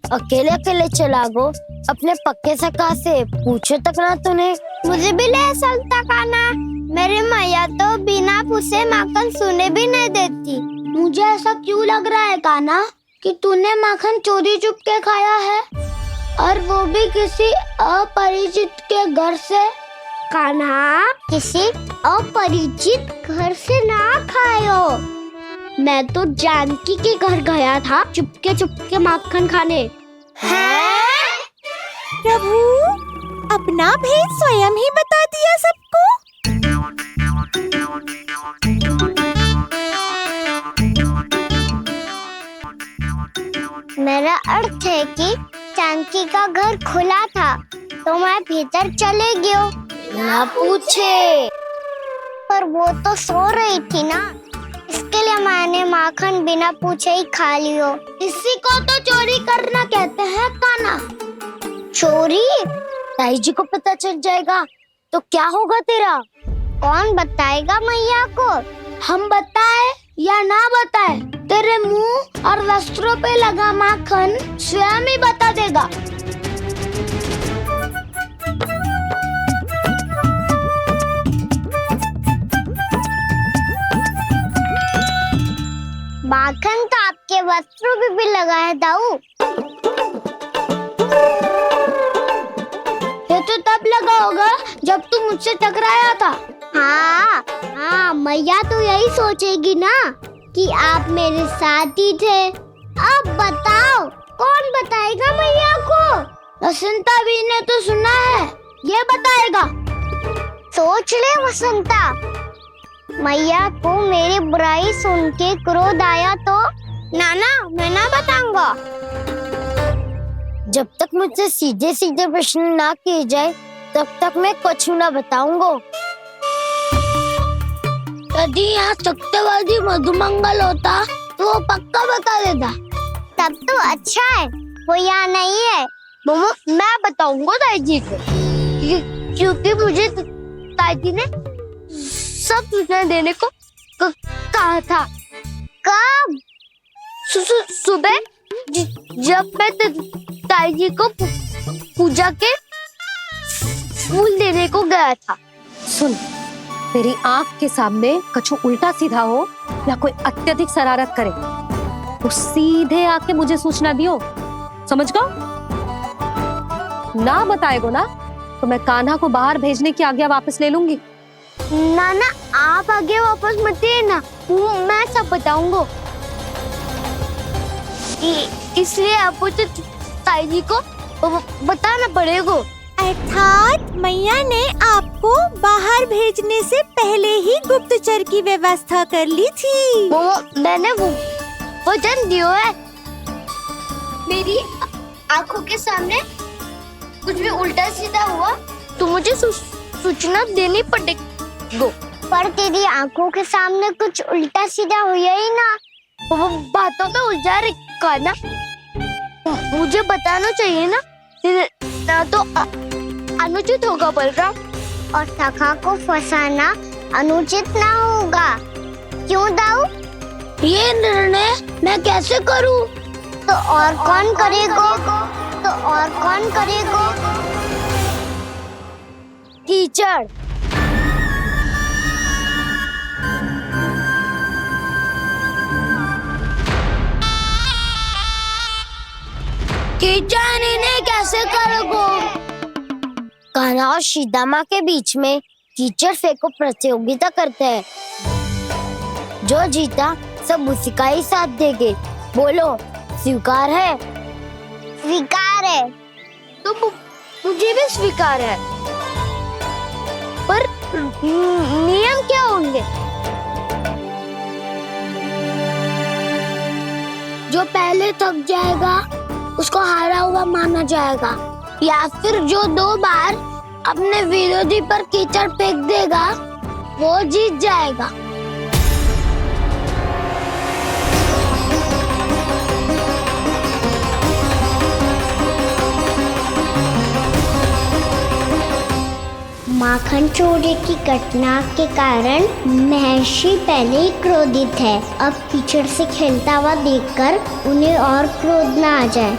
अकेले अकेले चला गो अपने पक्के सखा से, पूछो तक ना तूने। मुझे भी ले चलता कान्हा, मेरी मैया तो बिना पूछे माखन सुने भी नहीं देती। मुझे ऐसा क्यों लग रहा है कान्हा कि तूने माखन चोरी चुप के खाया है, और वो भी किसी अपरिचित के घर से? कान्हा, किसी अपरिचित घर से ना खायो। मैं तो जानकी के घर गया था चुपके माखन खाने। हैं? प्रभु, अपना भेद स्वयं ही बता दिया सबको। मेरा अर्थ है कि जानकी का घर खुला था तो मैं भीतर चले गयो। ना पूछे, पर वो तो सो रही थी ना, इसके लिए मैंने माखन बिना पूछे ही खा लियो। इसी को तो चोरी करना कहते हैं कान्हा। चोरी? ताई जी को पता चल जाएगा तो क्या होगा तेरा? कौन बताएगा मैया को? हम बताए या ना बताए, तेरे मुंह और वस्त्रों पे लगा माखन स्वयं ही बता देगा। माखन तो आपके वस्त्रों पे भी लगा है दाऊ। ये तो तब लगा होगा जब तुम मुझसे टकराया था। हाँ, मैया तो यही सोचेगी ना कि आप मेरे साथ ही थे। अब बताओ, कौन बताएगा मैया को? वसंता भी ने तो सुना है, ये बताएगा। सोच ले वसंता, मैया को मेरी बुराई सुन के क्रोध आया तो? नाना, मैं ना बताऊंगा। जब तक मुझसे सीधे सीधे प्रश्न ना किए जाए तब तक मैं कुछ ना बताऊंगा। यदि यहाँ सत्यवादी मधुमंगल होता तो वो पक्का बता देता। तब तो अच्छा है वो यहाँ नहीं है। मोमो मैं बताऊंगा ताई जी को, क्योंकि मुझे ताई जी ने सब सूचना देने को कहा था। कब? सुबह जब मैं ताई जी को पूजा के फूल देने को गया था। सुन, तेरी आंख के सामने कछु उल्टा सीधा हो या कोई अत्यधिक शरारत करे तो सीधे आके मुझे सूचना दियो, समझ गो? ना बताएगो ना तो मैं कान्हा को बाहर भेजने की आज्ञा वापस ले लूंगी। नाना आप आगे वापस मत देना, मैं सब बताऊंगा। इसलिए आपको तो ताई जी को बताना पड़ेगा। अर्थात मैया ने आपको बाहर भेजने से पहले ही गुप्तचर की व्यवस्था कर ली थी। मैंने वो वचन दिया है। मेरी आंखों के सामने कुछ भी उल्टा सीधा हुआ तो मुझे सूचना देनी पड़ेगी। पर तेरी आंखों के सामने कुछ उल्टा सीधा हुआ ही ना, वो बातों में उलझा रखा ना, मुझे बताना चाहिए ना तो अनुचित होगा बलराम। और सखा को फंसाना अनुचित ना होगा, क्यों दाऊ? ये निर्णय मैं कैसे करूं? तो और कौन करेगा? कीचड़। कीचड़ इन्हें कैसे करोगे? कान्हा और सीता माँ के बीच में कीचड़ फेंको प्रतियोगिता करते हैं। जो जीता सब उसी का ही साथ देंगे। बोलो स्वीकार है? स्वीकार है। तो मुझे भी स्वीकार है। पर नियम क्या होंगे? जो पहले थक जाएगा उसको हारा हुआ माना जाएगा, या फिर जो 2 बार अपने विरोधी पर कीचड़ फेंक देगा वो जीत जाएगा। माखन चोरी की घटना के कारण महर्षि पहले ही क्रोधित है। अब कीचड़ से खेलता हुआ देखकर उन्हें और क्रोध न आ जाए।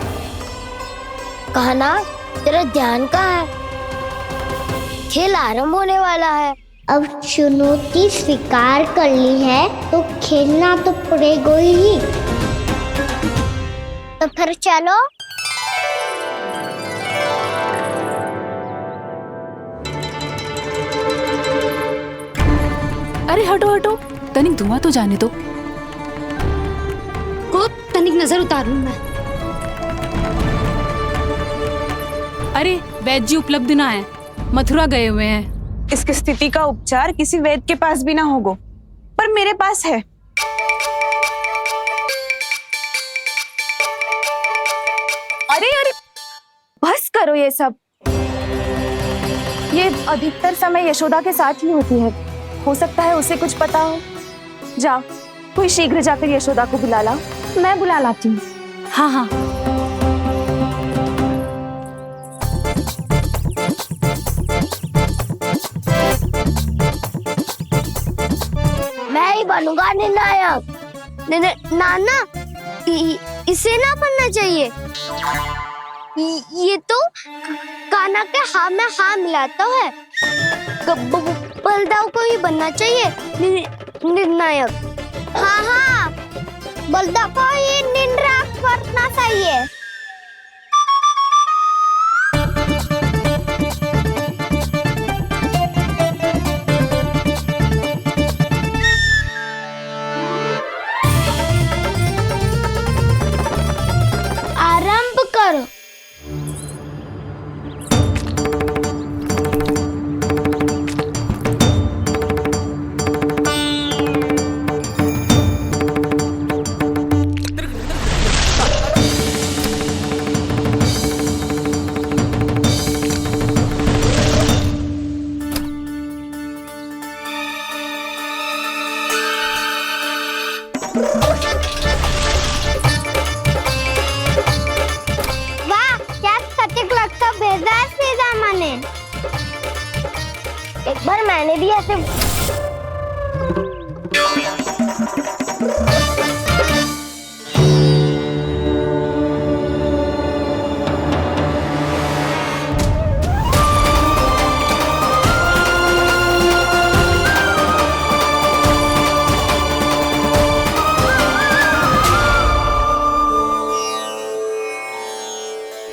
कहना तेरा ध्यान कहाँ है? खेल आरंभ होने वाला है। अब चुनौती स्वीकार कर ली है तो खेलना तो पड़ेगा ही। तो फिर चलो। अरे हटो हटो, तनिक धुआं तो जाने दो। को तनिक नजर उतार लूं मैं। अरे वैद्य जी उपलब्ध ना है, मथुरा गए हुए हैं। इसकी स्थिति का उपचार किसी वैद्य के पास भी ना होगा, पर मेरे पास है। अरे अरे बस करो ये सब। ये अधिकतर समय यशोदा के साथ ही होती है। हो सकता है उसे कुछ पता हो। जा, कोई शीघ्र जाकर यशोदा को बुला ला। मैं बुला लाती हूँ। हाँ हाँ। मैं ही बनूंगा निर्णायक। नाना इसे ना बनना चाहिए। ये तो कान्हा के हाँ में हाँ मिलाता है। बलदाव को ही बनना चाहिए निर्णायक। हाँ हाँ, बलदाव को ही निर्णायक बनना चाहिए। आरंभ करो। मैंने भी ऐसे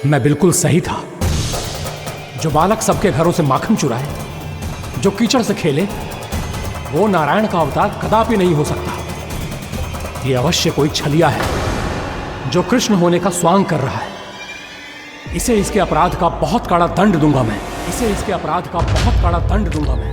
मैं बिल्कुल सही था। जो बालक सबके घरों से माखन चुराए, जो कीचड़ से खेले, वो नारायण का अवतार कदापि नहीं हो सकता। ये अवश्य कोई छलिया है जो कृष्ण होने का स्वांग कर रहा है। इसे इसके अपराध का बहुत कड़ा दंड दूंगा मैं। इसे इसके अपराध का बहुत कड़ा दंड दूंगा मैं।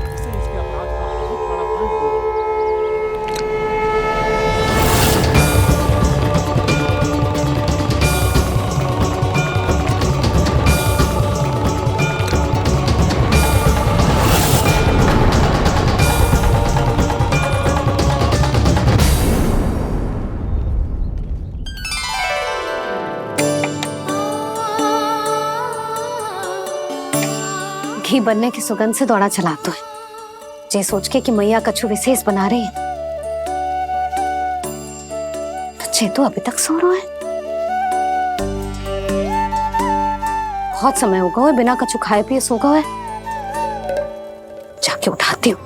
घी बनने की सुगंध से दौड़ा चला तो है, जे सोच के कि मैया कछु विशेष बना रही है। तो चे तो अभी तक सो रहा है। बहुत समय हो गया है बिना कछु खाए पिए सो गया है। जाके उठाती हूँ।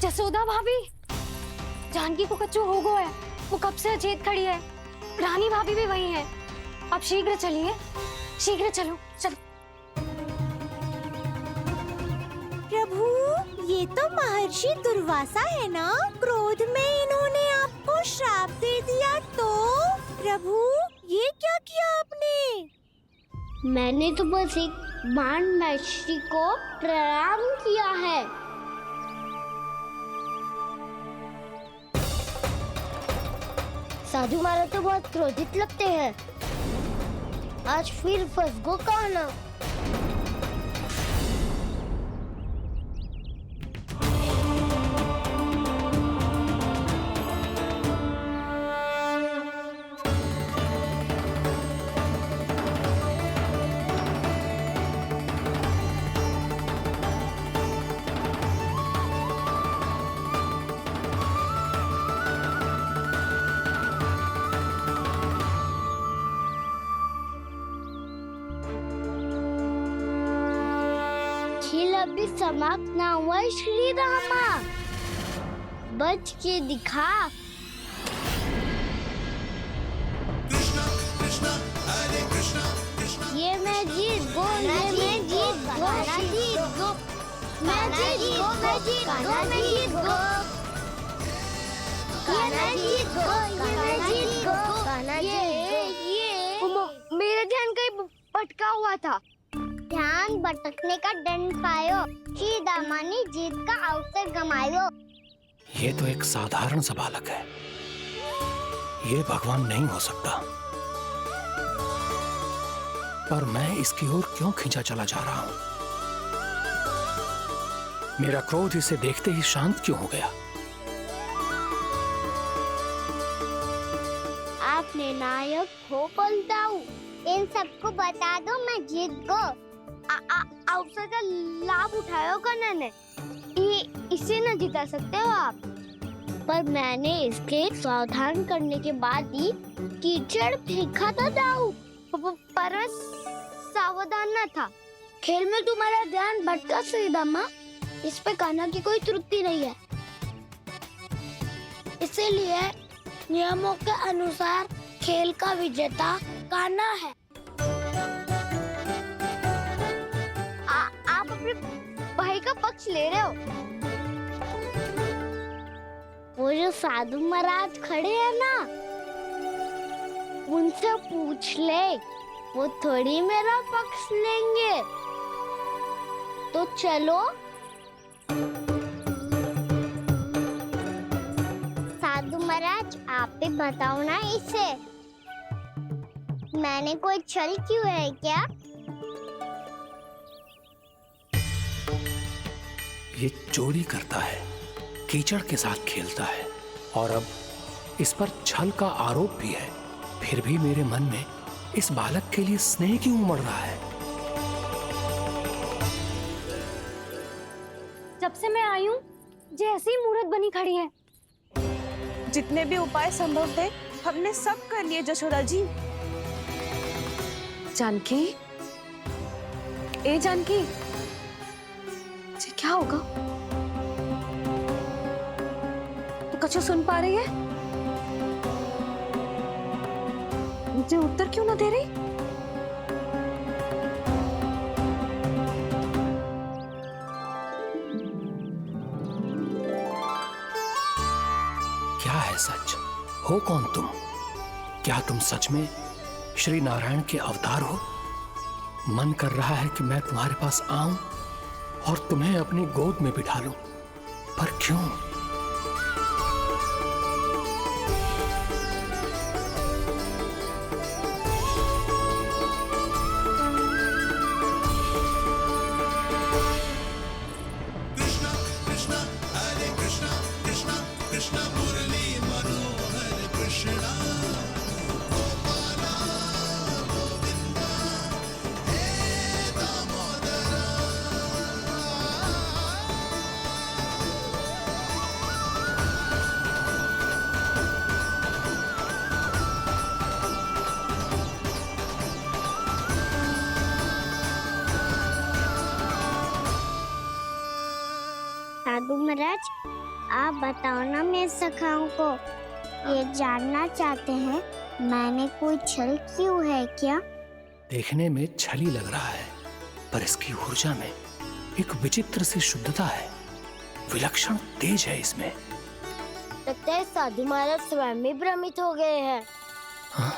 जसोदा भाभी, जानकी को कच्चू हो गया है। वो कब से अचेत खड़ी है। रानी भाभी भी वही है। आप शीघ्र चलिए, शीघ्र चलो चलो। प्रभु, ये तो महर्षि दुर्वासा है ना? क्रोध में इन्होंने आपको श्राप दे दिया तो? प्रभु, ये क्या किया आपने? मैंने तो बस एक बाण महर्षि को प्रणाम किया है। साधु महाराज तो बहुत क्रोधित लगते हैं। आज फिर फंस गो कहना। खेल अभी समाप्त ना हुआ श्री रामा, बच के दिखा। ये मैं जीत गो, ये मैं जीत गो, जीत गो, मैं जीत गो, मैं जीत गो, मैं जीत गो, ये मैं जीत गो, ये मैं जीत गो, ये मेरा ध्यान कहीं भटका हुआ था। ध्यान भटकने का दंड पायो, श्री दामानी जीत का अवसर गमायो। ये तो एक साधारण सा बालक है। ये भगवान नहीं हो सकता। पर मैं इसकी ओर क्यों खींचा चला जा रहा हूं? मेरा क्रोध इसे देखते ही शांत क्यों हो गया? आपने नायक हो पलटाऊ, इन सबको बता दो मैं जीत गो। अवसर का लाभ उठायो कन्या ने। इसे न जिता सकते हो आप। पर मैंने इसके सावधान करने के बाद ही कीचड़ फेंका था दाऊ, पर मैं सावधान न था। खेल में तुम्हारा ध्यान भटका सीधा माँ, इस पे कान्हा की कोई त्रुटि नहीं है। इसीलिए नियमों के अनुसार खेल का विजेता कान्हा है। आप अपने भाई का पक्ष ले रहे हो। वो जो साधु महाराज खड़े हैं ना, उनसे पूछ ले, वो थोड़ी मेरा पक्ष लेंगे। तो चलो। साधु महाराज आप भी बताओ ना इसे, मैंने कोई छल क्यों है क्या? ये चोरी करता है, कीचड़ के साथ खेलता है और अब इस पर छल का आरोप भी है। फिर भी मेरे मन में इस बालक के लिए स्नेह क्यों उमड़ रहा है? जब से मैं आई हूँ जैसी ही मूर्त बनी खड़ी है। जितने भी उपाय संभव थे हमने सब कर लिए जशोदा जी। जानकी, ए जानकी, ये क्या होगा? तो कछु सुन पा रही है? मुझे उत्तर क्यों ना दे रही? क्या है सच? हो कौन तुम? क्या तुम सच में श्री नारायण के अवतार हो? मन कर रहा है कि मैं तुम्हारे पास आऊं और तुम्हें अपनी गोद में बिठा लूं, पर क्यों? साधु महाराज आप बताओ ना मेरे सखाओं को, ये जानना चाहते हैं मैंने कोई छल क्यों है क्या? देखने में छली लग रहा है, पर इसकी ऊर्जा में एक विचित्र सी शुद्धता है, विलक्षण तेज है इसमें। लगता है साधु महाराज स्वयं भी भ्रमित हो गए हैं। हाँ?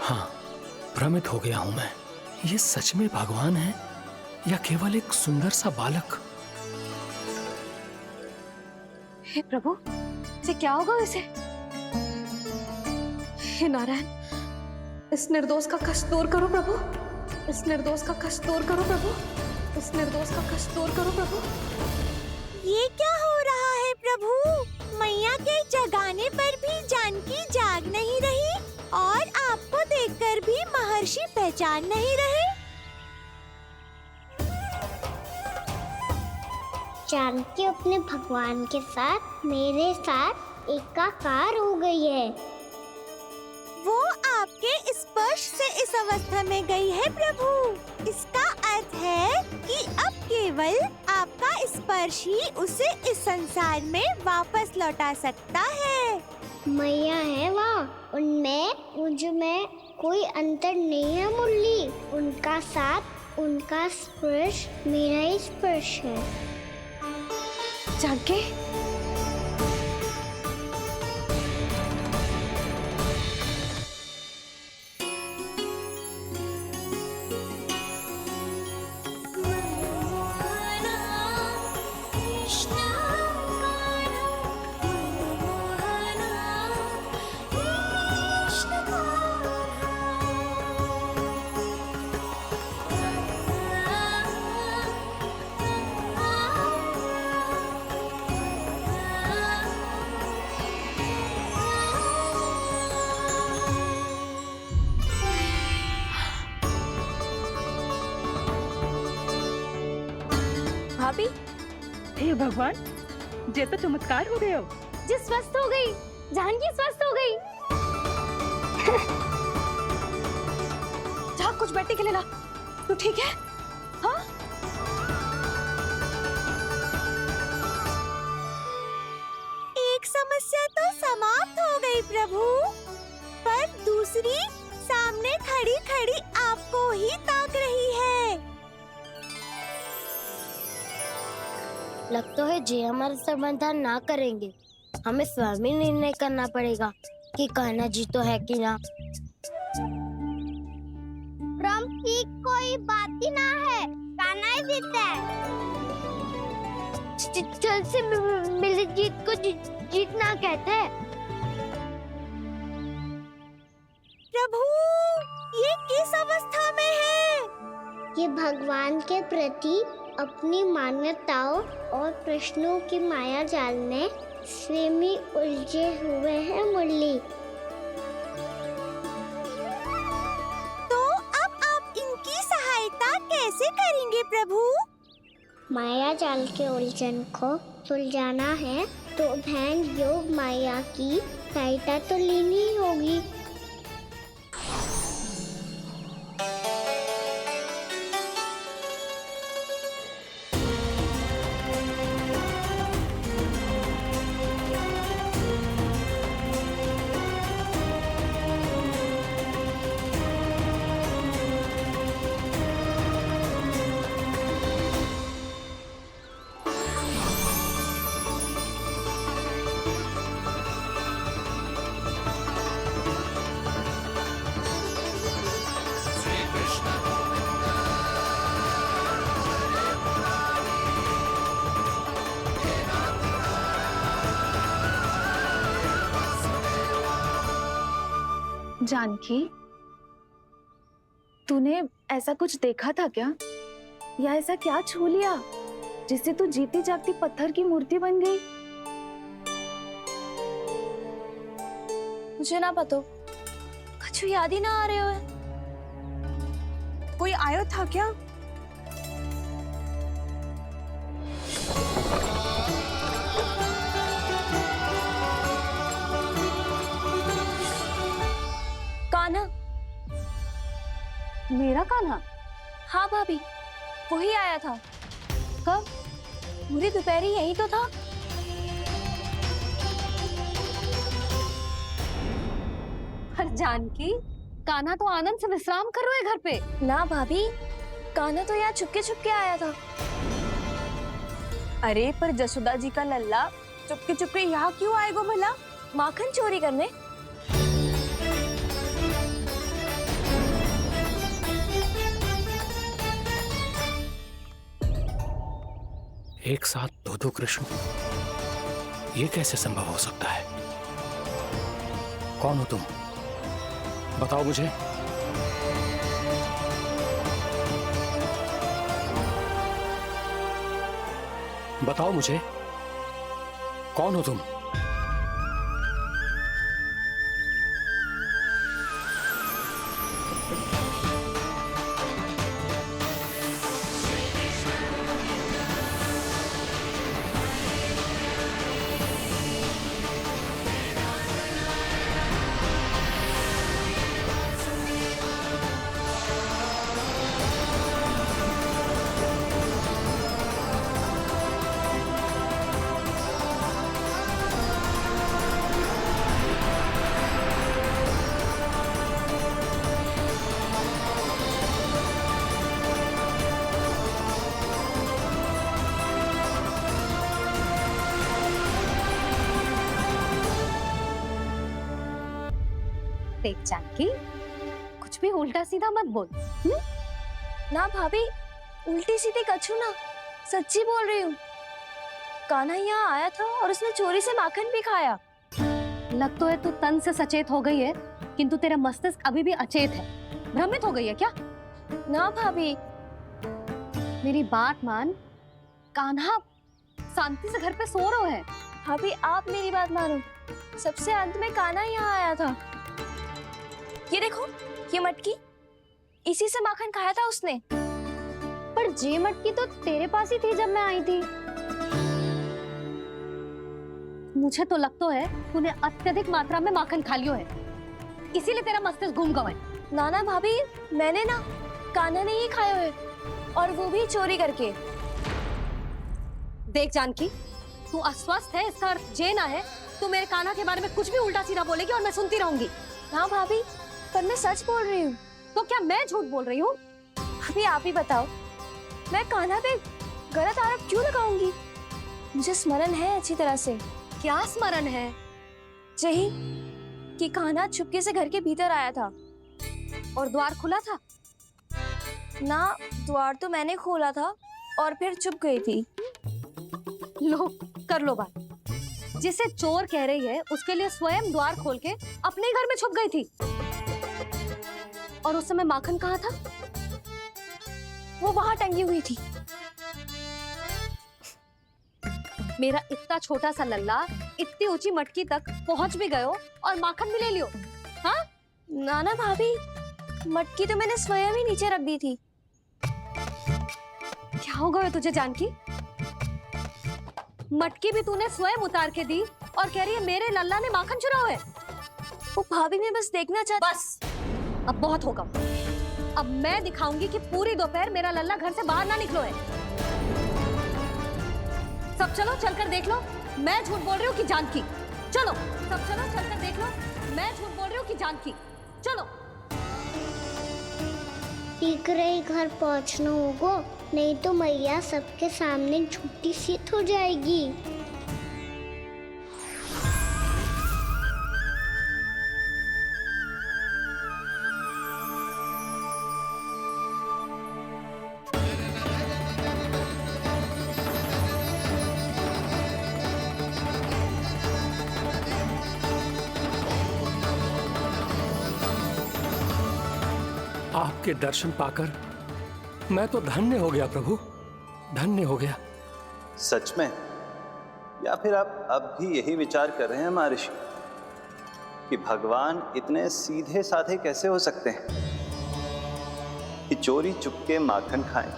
हाँ, भ्रमित हो गया हूं मैं। ये सच में भगवान है या केवल एक सुंदर सा बालक? हे प्रभु, ये क्या होगा वैसे? हे नारायण, इस निर्दोष का कष्ट दूर करो प्रभु, इस निर्दोष का कष्ट दूर करो प्रभु, इस निर्दोष का कष्ट दूर करो प्रभु। ये क्या हो रहा है प्रभु? मैया के जगाने पर भी जानकी जाग नहीं रही और आपको देखकर भी महर्षि पहचान नहीं रहे। जानकी अपने भगवान के साथ मेरे साथ एकाकार हो गई है। वो आपके स्पर्श से इस अवस्था में गई है प्रभु। इसका अर्थ है कि अब केवल आपका स्पर्श ही उसे इस संसार में वापस लौटा सकता है। मैया है वहाँ, उनमें मुझ में कोई अंतर नहीं है मुरली। उनका साथ, उनका स्पर्श मेरा ही स्पर्श है। जानकी, भाभी? हे भगवान, जे तो चमत्कार हो गए हो। जी स्वस्थ हो गई, जानकी स्वस्थ हो गई। जा कुछ बैठने के लिए ला। तू ठीक है? हाँ? एक समस्या तो समाप्त हो गई प्रभु, पर दूसरी सामने खड़ी खड़ी आपको ही ताक रही है। लग तो है जे हमारा समाधान ना करेंगे। हमें स्वयं ही निर्णय करना पड़ेगा कि कान्हा जी तो है कि ना। ब्रह्म की कोई बात ही ना है, कान्हा ही जीतता है। चल से मिली जीत को जीतना कहते हैं। प्रभु, ये किस अवस्था में है? ये भगवान के प्रति अपनी मान्यताओं और प्रश्नों की माया जाल में स्वयं ही उलझे हुए हैं मुरली। तो अब आप इनकी सहायता कैसे करेंगे प्रभु? माया जाल के उलझन को सुलझाना है तो ध्यान योग माया की सहायता तो लेनी ही होगी। जानकी, तूने ऐसा कुछ देखा था क्या? या ऐसा क्या छू लिया जिससे तू जीती जागती पत्थर की मूर्ति बन गई? मुझे ना पता, कुछ याद ही ना आ रहे हो। कोई आयो था क्या? कान्हा। मेरा कान्हा? हाँ भाभी, वही आया था। कब? पूरी दोपहरी यही तो था। पर जानकी, कान्हा तो आनंद से विश्राम कर रहे घर पे। ना भाभी, कान्हा तो यहाँ चुपके चुपके आया था। अरे पर जसोदा जी का लल्ला चुपके चुपके यहाँ क्यों आएगा भला? माखन चोरी करने? एक साथ दो कृष्ण, ये कैसे संभव हो सकता है? कौन हो तुम? बताओ मुझे। बताओ मुझे, कौन हो तुम? देख जानकी, कुछ भी उल्टा सीधा मत बोल। ना भाभी, उल्टी सीधी कछू ना, सच्ची बोल रही हूँ। कान्हा यहाँ आया था और उसने चोरी से माखन भी खाया। लग तो है तू तन से सचेत हो गई है, किंतु तेरा मस्तिष्क अभी भी अचेत है। भ्रमित हो गई है क्या? ना भाभी, मेरी बात मान। कान्हा शांति से घर पे सो रहे हैं। भाभी आप मेरी बात मानो, सबसे अंत में कान्हा यहाँ आया था। ये देखो, ये मटकी, इसी से माखन खाया था उसने। पर जे मटकी तो तेरे पास ही थी जब मैं आई थी। मुझे तो लगता है तूने अत्यधिक मात्रा में माखन खा लियो है, इसीलिए तेरा मस्तिष्क घूम गया है। नाना भाभी, मैंने ना कान्हा ने ही खाया है, और वो भी चोरी करके। देख जानकी, तू अस्वस्थ है इसका अर्थ जे ना है तू मेरे कान्हा के बारे में कुछ भी उल्टा सीधा बोलेगी और मैं सुनती रहूंगी। हाँ भाभी, पर मैं सच बोल रही हूँ। तो क्या मैं झूठ बोल रही हूँ? अभी आप ही बताओ, मैं कान्हा पे गलत आरोप क्यों लगाऊंगी? मुझे स्मरण है अच्छी तरह से। क्या स्मरण है? यही कि कान्हा चुपके से घर के भीतर आया था। और द्वार खुला था? ना, द्वार तो मैंने खोला था और फिर चुप गई थी। लो, कर लो बात। जिसे चोर कह रही है उसके लिए स्वयं द्वार खोल के अपने घर में छुप गई थी। और उस समय माखन कहाँ था? वो वहां टंगी हुई थी। मेरा इतना छोटा सा लल्ला इतनी ऊंची मटकी तक पहुंच भी गयो और माखन भी ले लियो। हाँ? नाना भाभी, मटकी तो मैंने स्वयं ही नीचे रख दी थी। क्या हो गया तुझे जानकी? मटकी भी तूने स्वयं उतार के दी और कह रही है मेरे लल्ला ने माखन चुराया है। वो भाभी, मैं बस देखना चाहती। बस, अब बहुत होगा। अब मैं दिखाऊंगी कि पूरी दोपहर मेरा लल्ला घर से बाहर ना निकलो है। सब चलो, चलकर देख लो मैं झूठ बोल रही हूँ कि जानकी। चलो सब चलो, चलकर देख लो मैं झूठ बोल रही हूँ कि जानकी। चलो। शीघ्र ही घर पहुंचना होगा, नहीं तो मैया सबके सामने झूठी सिद्ध हो जाएगी। आपके दर्शन पाकर मैं तो धन्य हो गया प्रभु, धन्य हो गया। सच में? या फिर आप अब भी यही विचार कर रहे हैं महर्षि कि भगवान इतने सीधे साधे कैसे हो सकते हैं कि चोरी चुपके माखन खाएं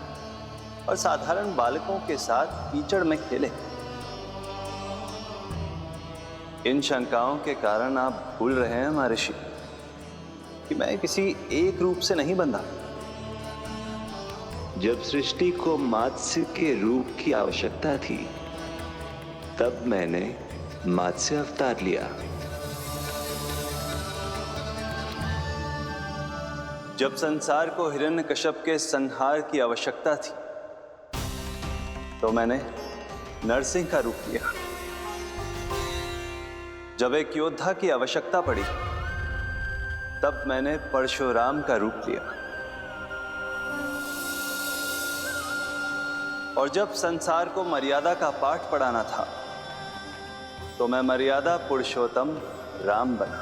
और साधारण बालकों के साथ कीचड़ में खेलें? इन शंकाओं के कारण आप भूल रहे हैं महर्षि कि मैं किसी एक रूप से नहीं बंधा। जब सृष्टि को मात्स्य के रूप की आवश्यकता थी तब मैंने मात्स्य अवतार लिया। जब संसार को हिरण्यकश्यप के संहार की आवश्यकता थी तो मैंने नरसिंह का रूप लिया। जब एक योद्धा की आवश्यकता पड़ी तब मैंने परशुराम का रूप लिया। और जब संसार को मर्यादा का पाठ पढ़ाना था तो मैं मर्यादा पुरुषोत्तम राम बना।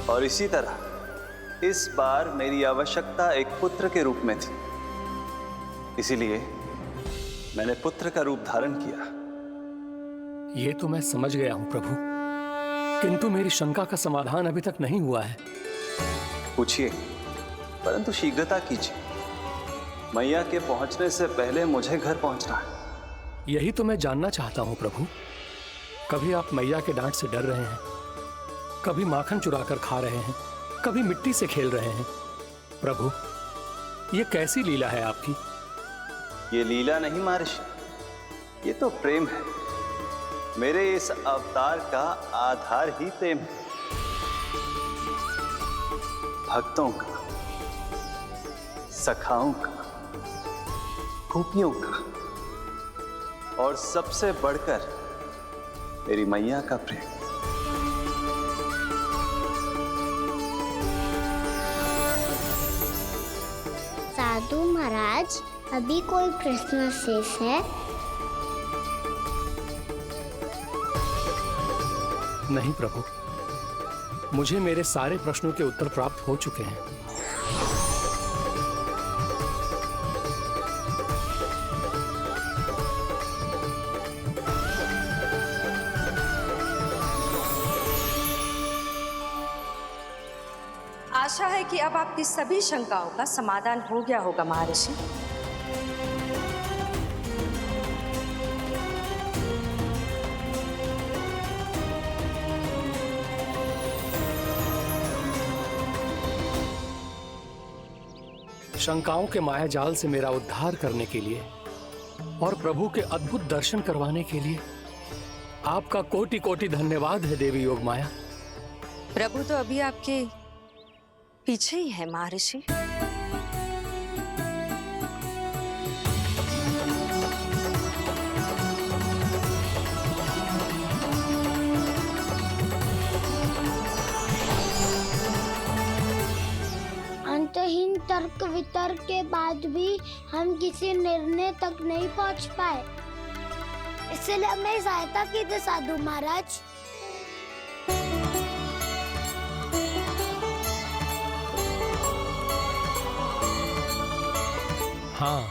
और इसी तरह इस बार मेरी आवश्यकता एक पुत्र के रूप में थी, इसीलिए मैंने पुत्र का रूप धारण किया। ये तो मैं समझ गया हूं प्रभु, किंतु मेरी शंका का समाधान अभी तक नहीं हुआ है। पूछिए, परंतु शीघ्रता कीजिए। मैया के पहुंचने से पहले मुझे घर पहुंचना है। यही तो मैं जानना चाहता हूं प्रभु। कभी आप मैया के डांट से डर रहे हैं, कभी माखन चुरा कर खा रहे हैं, कभी मिट्टी से खेल रहे हैं। प्रभु, ये कैसी लीला है आपकी? ये लीला नहीं महर्षि, ये तो प्रेम है। मेरे इस अवतार का आधार ही प्रेम है। भक्तों का, सखाओं का, गोपियों का और सबसे बढ़कर मेरी मैया का प्रेम। साधु महाराज, अभी कोई प्रश्न शेष है? नहीं प्रभु, मुझे मेरे सारे प्रश्नों के उत्तर प्राप्त हो चुके हैं। आशा है कि अब आपकी सभी शंकाओं का समाधान हो गया होगा महर्षि। शंकाओं के माया जाल से मेरा उद्धार करने के लिए और प्रभु के अद्भुत दर्शन करवाने के लिए आपका कोटि कोटि धन्यवाद है देवी योग माया। प्रभु तो अभी आपके पीछे ही है महर्षि। अंतहीन तर्क वितर्क के बाद भी हम किसी निर्णय तक नहीं पहुंच पाए, इसलिए मैं सहायता कीजिए साधु महाराज। हाँ,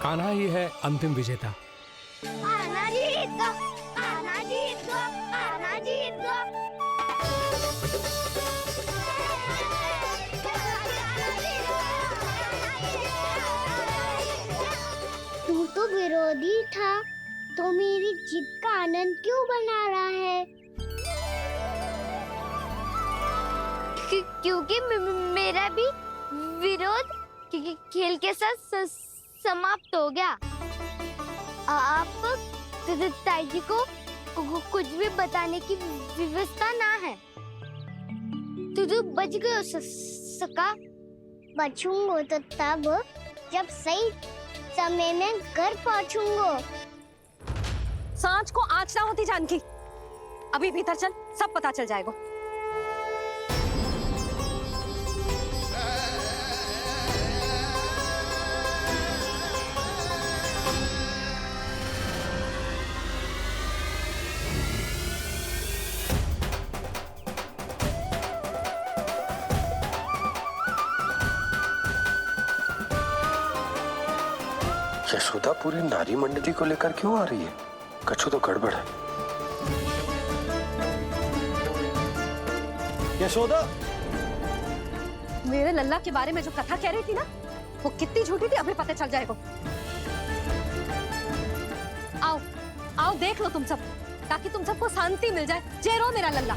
कान्हा ही है अंतिम विजेता। आना जीत गो, आना जीत गो, आना जीत गो। तू तो विरोधी था, तो मेरी जीत का आनंद क्यों बना रहा है? क्योंकि मेरा भी विरोध खेल के साथ समाप्त हो गया। आप ताई जी को कुछ भी बताने की व्यवस्था ना है। तू बच गयो सका। बचूंगो तो तब जब सही समय में घर पहुंचूंगो। सांच को आँच ना होती जानकी। अभी भीतर चल, सब पता चल जाएगा। यशोदा पूरी नारी मंडली को लेकर क्यों आ रही है? कछु तो गड़बड़ है। यशोदा, मेरे लल्ला के बारे में जो कथा कह रही थी ना, वो कितनी झूठी थी अभी पता चल जाएगा। आओ आओ देख लो तुम सब, ताकि तुम सबको शांति मिल जाए। जय रो मेरा लल्ला।